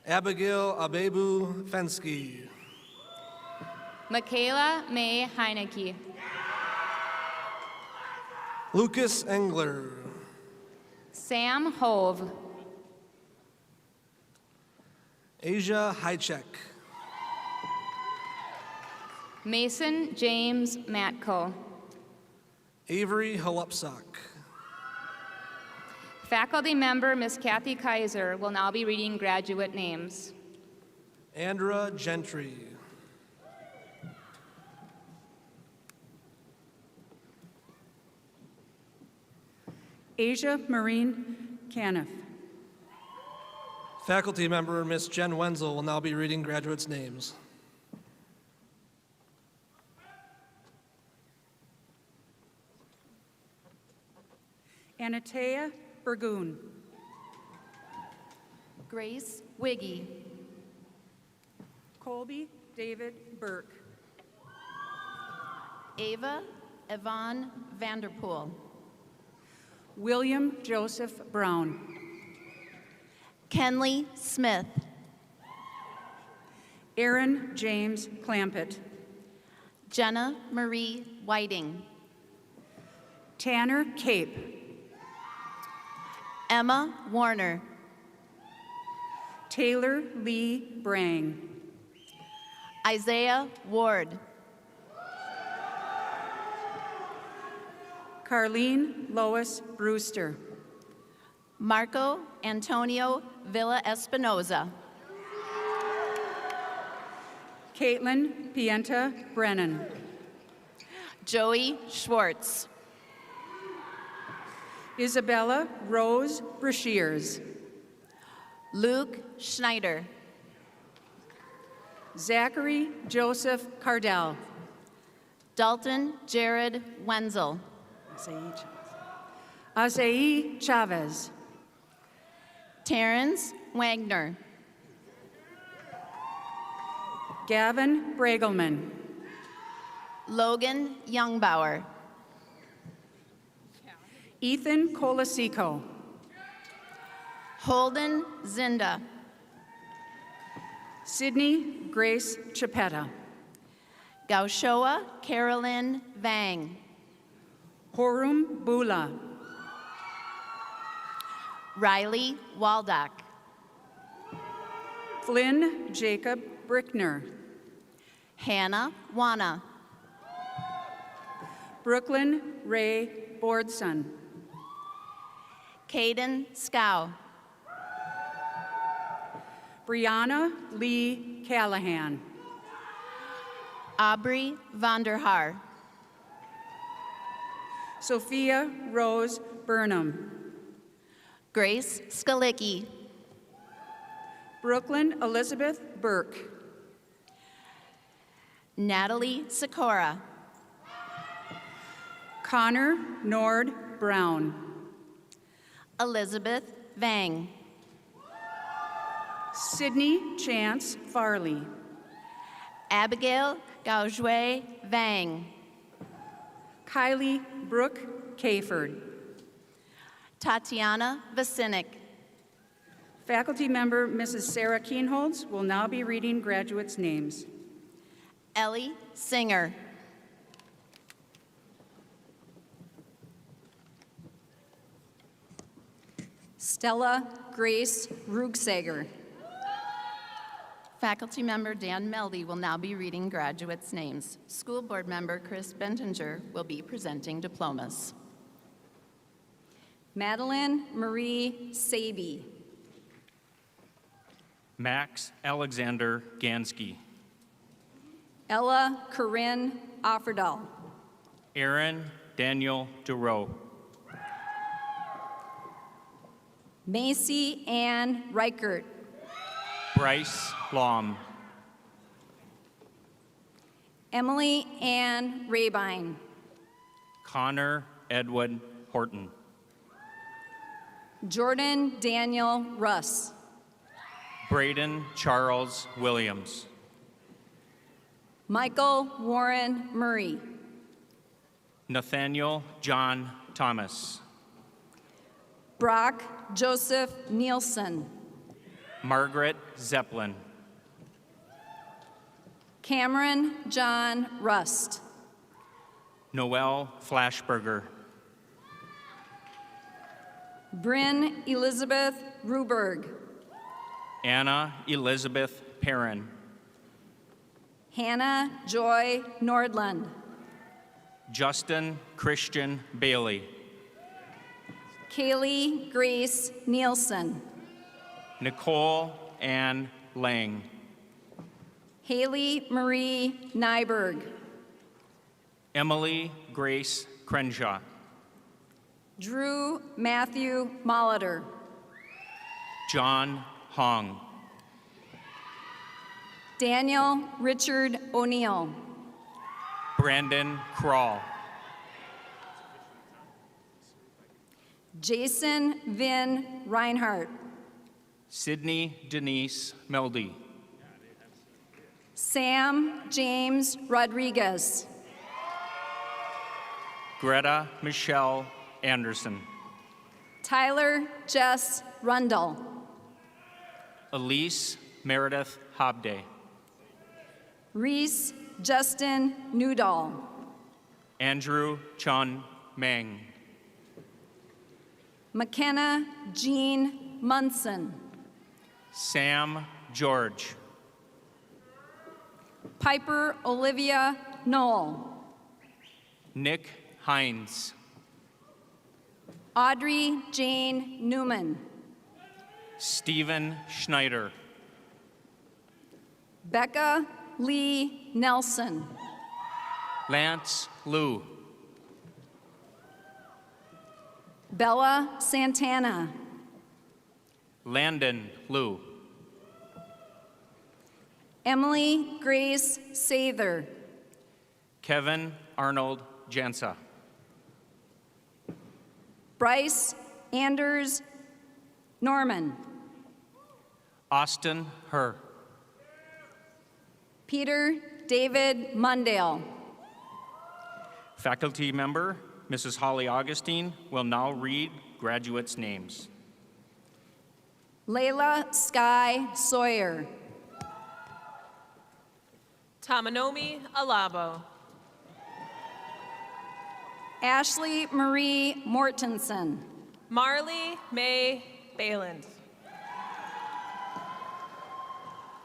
Abigail Abebu Fensky. Michaela May Heineke. Lucas Engler. Sam Hove. Asia Hychek. Mason James Matko. Avery Halupsak. Faculty member Miss Kathy Kaiser will now be reading graduate names. Andra Gentry. Asia Marine Caniff. Faculty member Miss Jen Wenzel will now be reading graduates' names. Anatea Burgoon. Grace Wiggy. Colby David Burke. Ava Yvonne Vanderpool. William Joseph Brown. Kenley Smith. Aaron James Clampett. Jenna Marie Whiting. Tanner Cape. Emma Warner. Taylor Lee Brang. Isaiah Ward. Carlene Lois Brewster. Marco Antonio Villa Espinoza. Caitlin Pienta Brennan. Joey Schwartz. Isabella Rose Brashears. Luke Schneider. Zachary Joseph Cardell. Dalton Jared Wenzel. Azai Chavez. Terrence Wagner. Gavin Bragelman. Logan Youngbauer. Ethan Colasico. Holden Zinda. Sydney Grace Chapetta. Gaushoa Carolyn Vang. Horum Bula. Riley Waldock. Flynn Jacob Brickner. Hannah Wana. Brooklyn Ray Bordson. Caden Scow. Brianna Lee Callahan. Aubrey Vanderhaar. Sophia Rose Burnham. Grace Skalicki. Brooklyn Elizabeth Burke. Natalie Sikora. Connor Nord Brown. Elizabeth Vang. Sydney Chance Farley. Abigail Gaujue Vang. Kylie Brooke Caford. Tatiana Vasinic. Faculty member Mrs. Sarah Keenholz will now be reading graduates' names. Ellie Singer. Stella Grace Rugsager. Faculty member Dan Meldy will now be reading graduates' names. School board member Chris Bentinger will be presenting diplomas. Madeline Marie Saby. Max Alexander Gansky. Ella Corinne Offerdahl. Aaron Daniel DeRoe. Macy Ann Reichert. Bryce Lom. Emily Ann Rabine. Connor Edwin Horton. Jordan Daniel Russ. Braden Charles Williams. Michael Warren Murray. Nathaniel John Thomas. Brock Joseph Nielsen. Margaret Zeppelin. Cameron John Rust. Noel Flashberger. Bryn Elizabeth Ruberg. Anna Elizabeth Perrin. Hannah Joy Nordlund. Justin Christian Bailey. Kaylee Grace Nielsen. Nicole Ann Lang. Haley Marie Nyberg. Emily Grace Crenshaw. Drew Matthew Molitor. John Hong. Daniel Richard O'Neill. Brandon Crawl. Jason Vin Reinhardt. Sydney Denise Meldy. Sam James Rodriguez. Greta Michelle Anderson. Tyler Jess Rundle. Elise Meredith Hobday. Reese Justin Newdall. Andrew Chun Meng. McKenna Jean Munson. Sam George. Piper Olivia Knoll. Nick Hines. Audrey Jane Newman. Stephen Schneider. Becca Lee Nelson. Lance Liu. Bella Santana. Landon Liu. Emily Grace Sather. Kevin Arnold Jansa. Bryce Anders Norman. Austin Herr. Peter David Mundale. Faculty member Mrs. Holly Augustine will now read graduates' names. Layla Sky Sawyer. Tamanomi Alabo. Ashley Marie Mortensen. Marley May Bayland.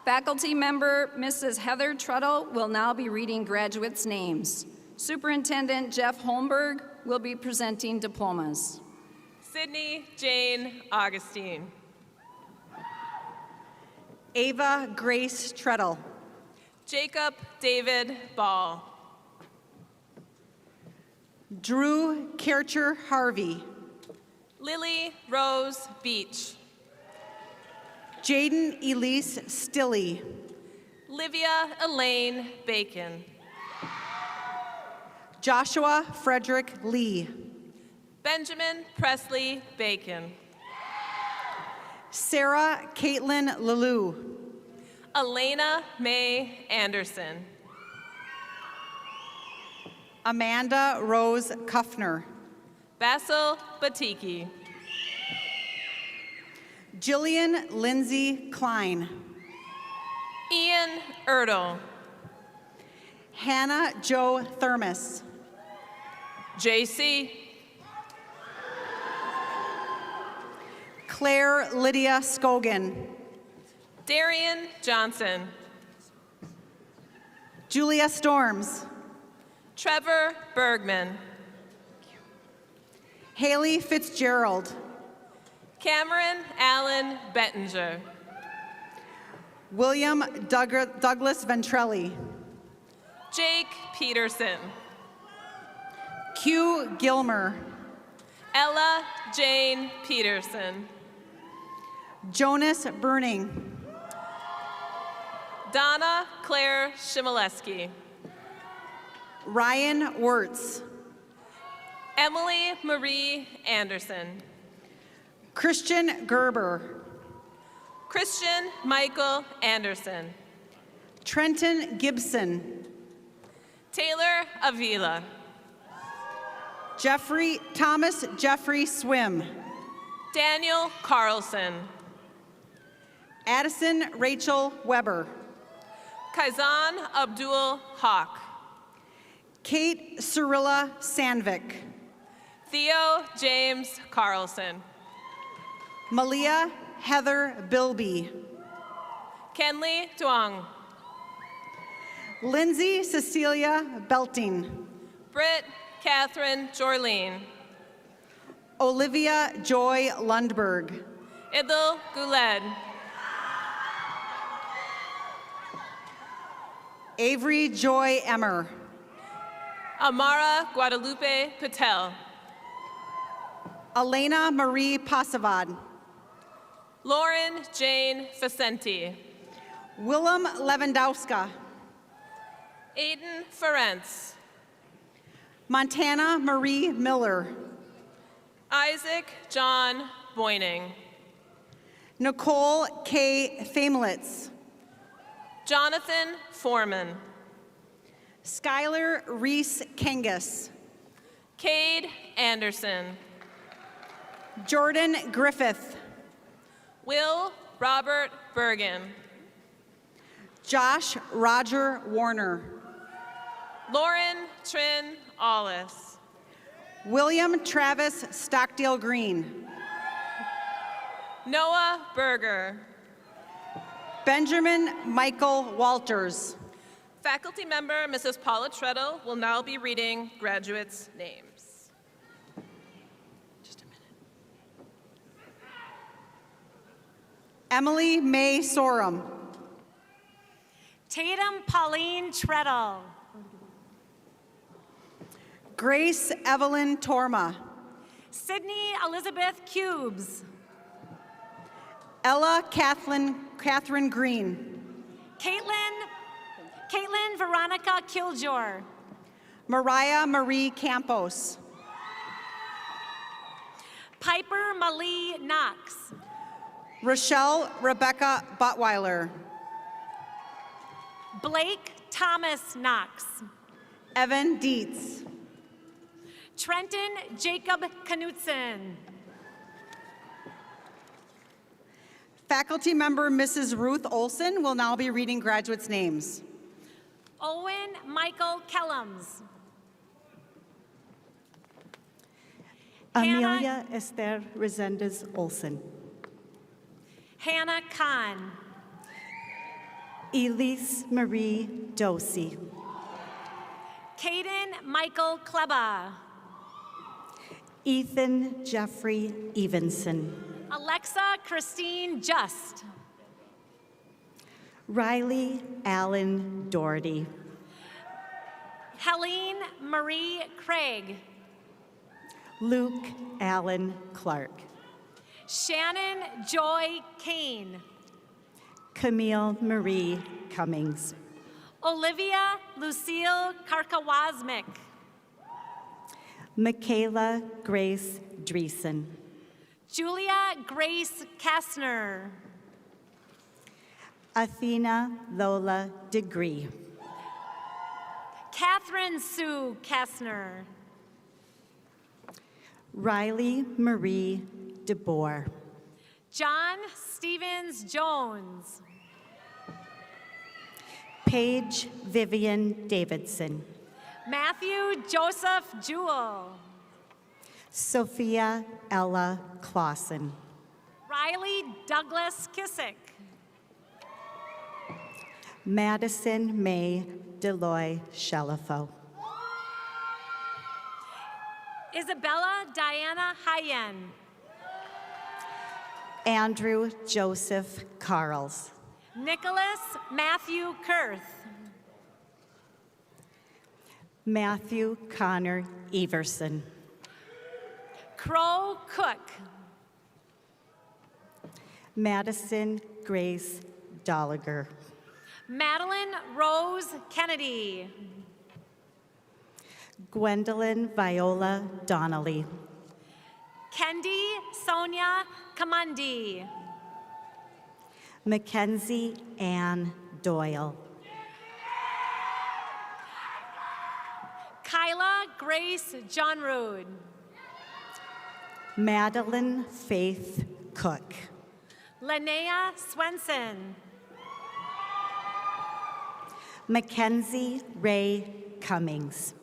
Faculty member Mrs. Heather Truttle will now be reading graduates' names. Superintendent Jeff Holmberg will be presenting diplomas. Sydney Jane Augustine. Ava Grace Treadle. Jacob David Ball. Drew Kircher Harvey. Lily Rose Beach. Jaden Elise Stilley. Livia Elaine Bacon. Joshua Frederick Lee. Benjamin Presley Bacon. Sarah Caitlin Lalou. Elena Mae Anderson. Amanda Rose Kuffner. Basil Batiki. Jillian Lindsay Klein. Ian Ertl. Hannah Jo Thermos. JC. Claire Lydia Scogan. Darian Johnson. Julia Storms. Trevor Bergman. Haley Fitzgerald. Cameron Allen Bettinger. William Douglas Ventrelli. Jake Peterson. Q Gilmer. Ella Jane Peterson. Jonas Burning. Donna Claire Shimoleski. Ryan Wirtz. Emily Marie Anderson. Christian Gerber. Christian Michael Anderson. Trenton Gibson. Taylor Avila. Thomas Jeffrey Swim. Daniel Carlson. Addison Rachel Weber. Kaizan Abdul Haq. Kate Cyrilla Sandvik. Theo James Carlson. Malia Heather Bilby. Kenley Duong. Lindsay Cecilia Belting. Britt Catherine Jorleen. Olivia Joy Lundberg. Idil Guled. Avery Joy Emmer. Amara Guadalupe Patel. Elena Marie Pasavad. Lauren Jane Facenti. Willem Lewandowska. Aiden Ferenc. Montana Marie Miller. Isaac John Boyning. Nicole K. Famelitz. Jonathan Foreman. Skylar Reese Kangas. Cade Anderson. Jordan Griffith. Will Robert Bergen. Josh Roger Warner. Lauren Trin Allis. William Travis Stockdale Green. Noah Berger. Benjamin Michael Walters. Faculty member Mrs. Paula Treadle will now be reading graduates' names. Emily May Sorum. Tatum Pauline Treadle. Grace Evelyn Torma. Sydney Elizabeth Cubes. Ella Catherine Green. Caitlin Veronica Kiljor. Mariah Marie Campos. Piper Malie Knox. Rochelle Rebecca Buttweiler. Blake Thomas Knox. Evan Dietz. Trenton Jacob Knutson. Faculty member Mrs. Ruth Olson will now be reading graduates' names. Owen Michael Kellums. Amelia Esther Resendez Olson. Hannah Kahn. Elise Marie Dosey. Caden Michael Kleba. Ethan Jeffrey Evenson. Alexa Christine Just. Riley Allen Doherty. Helene Marie Craig. Luke Allen Clark. Shannon Joy Kane. Camille Marie Cummings. Olivia Lucille Karkawazmik. Michaela Grace Dreesen. Julia Grace Kastner. Athena Lola Degree. Catherine Sue Kastner. Riley Marie DeBoer. John Stevens Jones. Paige Vivian Davidson. Matthew Joseph Jewell. Sophia Ella Clausen. Riley Douglas Kissick. Madison May Deloy Shelifo. Isabella Diana Hayen. Andrew Joseph Carls. Nicholas Matthew Kurth. Matthew Connor Everson. Crow Cook. Madison Grace Dolliger. Madeline Rose Kennedy. Gwendolyn Viola Donnelly. Kendi Sonia Kamandi. Mackenzie Ann Doyle. Kyla Grace Johnrood. Madeline Faith Cook. Linnea Swenson. Mackenzie Ray Cummings.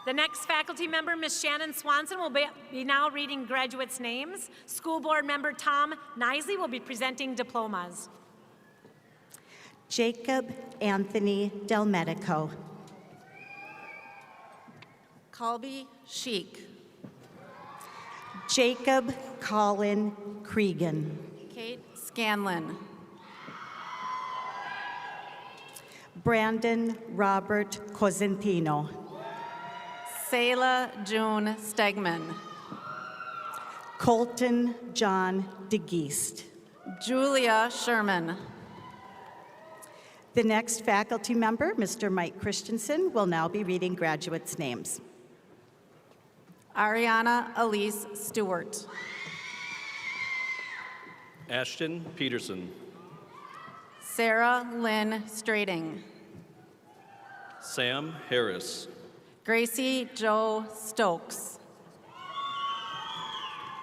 The next faculty member, Ms. Shannon Swanson, will be now reading graduates' names. School board member Tom Nisley will be presenting diplomas. Jacob Anthony Delmedico. Colby Sheik. Jacob Colin Cregan. Kate Scanlon. Brandon Robert Cosentino. Selah June Stegman. Colton John DeGeest. Julia Sherman. The next faculty member, Mr. Mike Christensen, will now be reading graduates' names. Ariana Elise Stewart. Ashton Peterson. Sarah Lynn Strating. Sam Harris. Gracie Jo Stokes.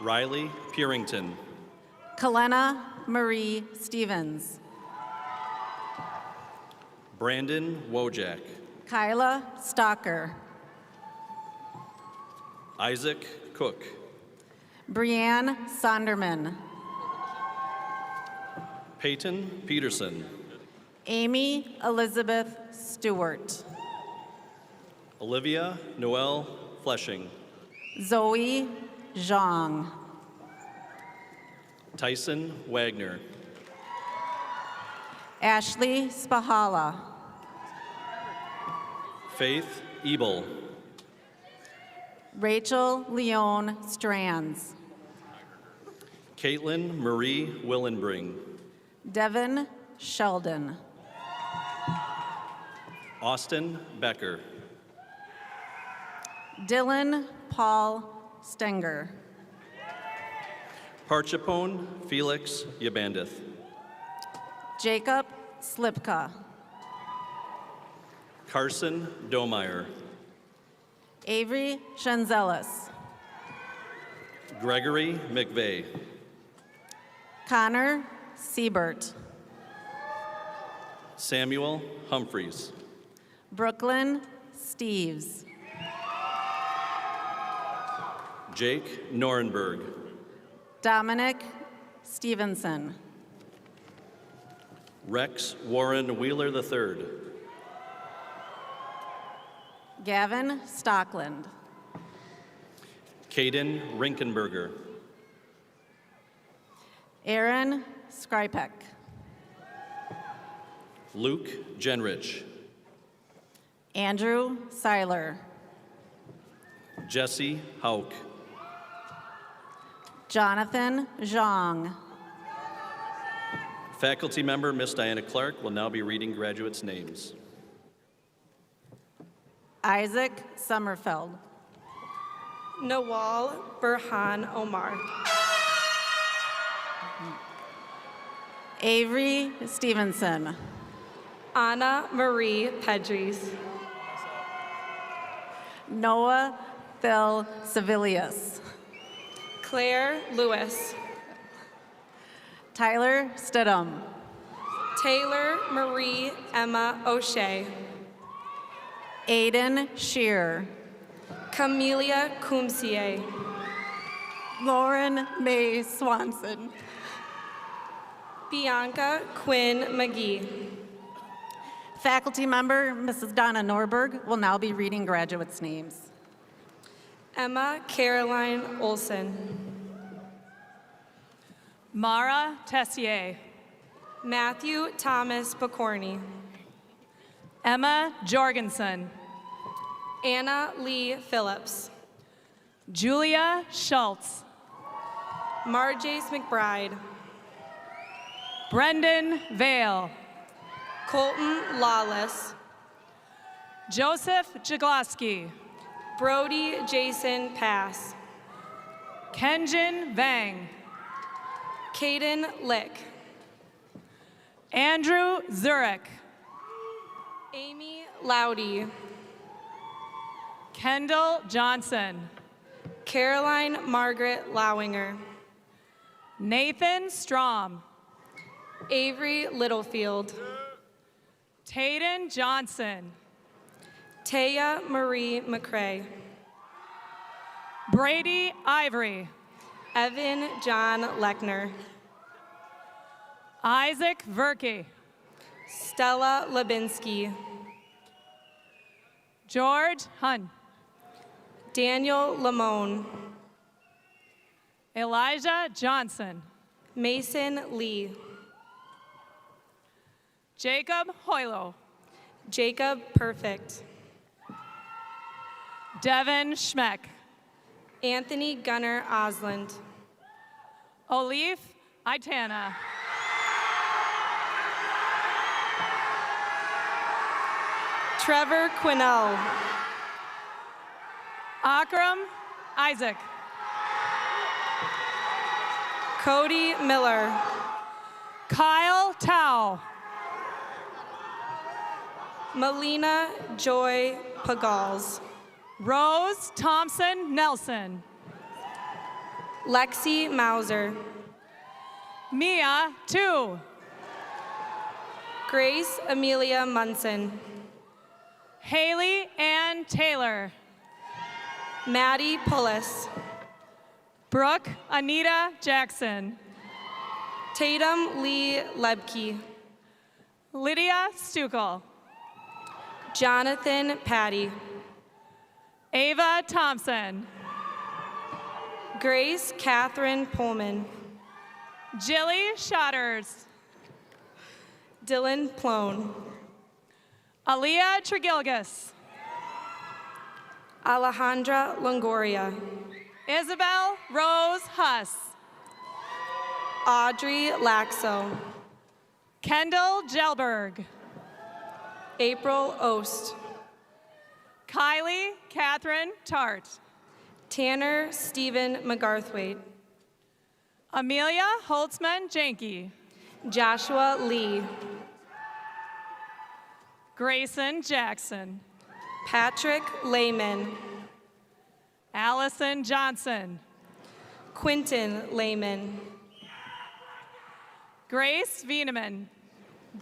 Riley Purington. Kalena Marie Stevens. Brandon Wojak. Kyla Stalker. Isaac Cook. Brianne Sonderman. Peyton Peterson. Amy Elizabeth Stewart. Olivia Noel Fleshing. Zoe Zhang. Tyson Wagner. Ashley Spahala. Faith Ebel. Rachel Leone Strands. Caitlin Marie Willenbring. Devin Sheldon. Austin Becker. Dylan Paul Stenger. Parchapone Felix Yabandith. Jacob Slipka. Carson Domeyer. Avery Shanzelis. Gregory McVeigh. Connor Siebert. Samuel Humphreys. Brooklyn Steves. Jake Norenberg. Dominic Stevenson. Rex Warren Wheeler III. Gavin Stockland. Caden Rinkenberger. Aaron Skripek. Luke Genrich. Andrew Seiler. Jesse Hauk. Jonathan Zhang. Faculty member Miss Diana Clark will now be reading graduates' names. Isaac Sommerfeld. Nawal Burhan Omar. Avery Stevenson. Anna Marie Pedries. Noah Phil Sevilius. Claire Lewis. Tyler Stidham. Taylor Marie Emma O'Shea. Aiden Shear. Camelia Cumsier. Lauren May Swanson. Bianca Quinn McGee. Faculty member Mrs. Donna Norberg will now be reading graduates' names. Emma Caroline Olson. Mara Tessier. Matthew Thomas Picorni. Emma Jorgensen. Anna Lee Phillips. Julia Schultz. Marjace McBride. Brendan Vale. Colton Lawless. Joseph Jagloski. Brody Jason Pass. Kenjin Vang. Caden Lick. Andrew Zurich. Amy Loudy. Kendall Johnson. Caroline Margaret Lowinger. Nathan Strom. Avery Littlefield. Tayden Johnson. Taya Marie McCrae. Brady Ivory. Evan John Lechner. Isaac Verkey. Stella Labinski. George Hun. Daniel Lamone. Elijah Johnson. Mason Lee. Jacob Hoylo. Jacob Perfect. Devin Schmeck. Anthony Gunnar Osland. Olif Itana. Trevor Quinnell. Akram Isaac. Cody Miller. Kyle Tao. Melina Joy Pagals. Rose Thompson Nelson. Lexi Mauser. Mia, 2. Grace Amelia Munson. Haley Ann Taylor. Maddie Pullis. Brooke Anita Jackson. Tatum Lee Lebke. Lydia Stukel. Jonathan Patty. Ava Thompson. Grace Catherine Pullman. Jilly Shotters. Dylan Plone. Aaliyah Tregilgas. Alejandra Longoria. Isabel Rose Huss. Audrey Laxo. Kendall Gelberg. April Ost. Kylie Catherine Tart. Tanner Stephen McGarthwaite. Amelia Holtzman Janke. Joshua Lee. Grayson Jackson. Patrick Lehman. Allison Johnson. Quinton Lehman. Grace Wieneman.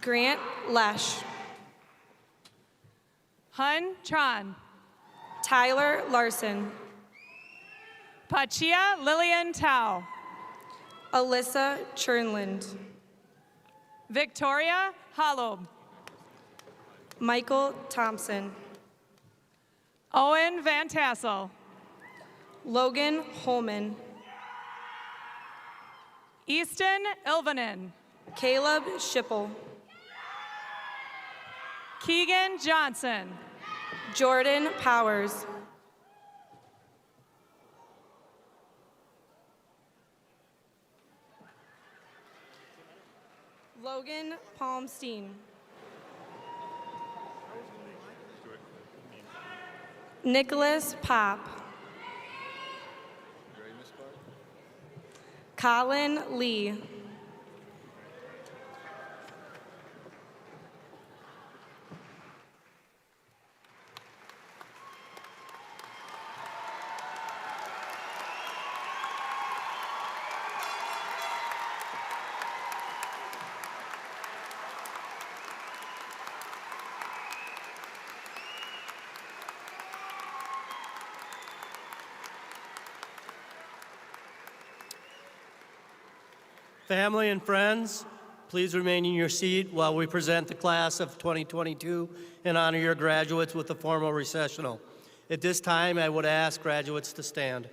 Grant Lesh. Hun Tran. Tyler Larson. Pachia Lillian Tao. Alyssa Chernland. Victoria Hollob. Michael Thompson. Owen Van Tassel. Logan Holman. Easton Ilvanen. Caleb Schipple. Keegan Johnson. Jordan Powers. Logan Palmstein. Nicholas Pop. Colin Lee. Family and friends, please remain in your seat while we present the class of 2022 and honor your graduates with the formal recessional. At this time, I would ask graduates to stand.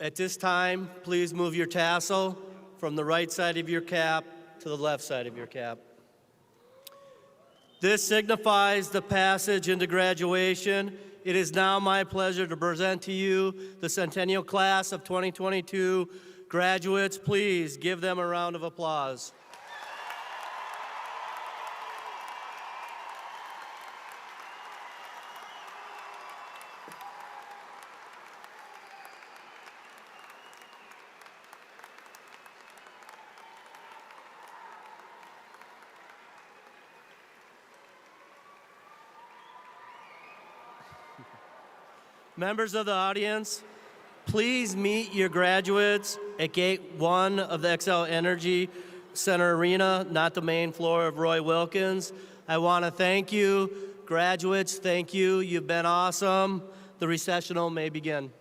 At this time, please move your tassel from the right side of your cap to the left side of your cap. This signifies the passage into graduation. It is now my pleasure to present to you the Centennial class of 2022. Graduates, please give them a round of applause. Members of the audience, please meet your graduates at Gate 1 of the Xcel Energy Center Arena, not the main floor of Roy Wilkins. I want to thank you. Graduates, thank you. You've been awesome. The recessional may begin.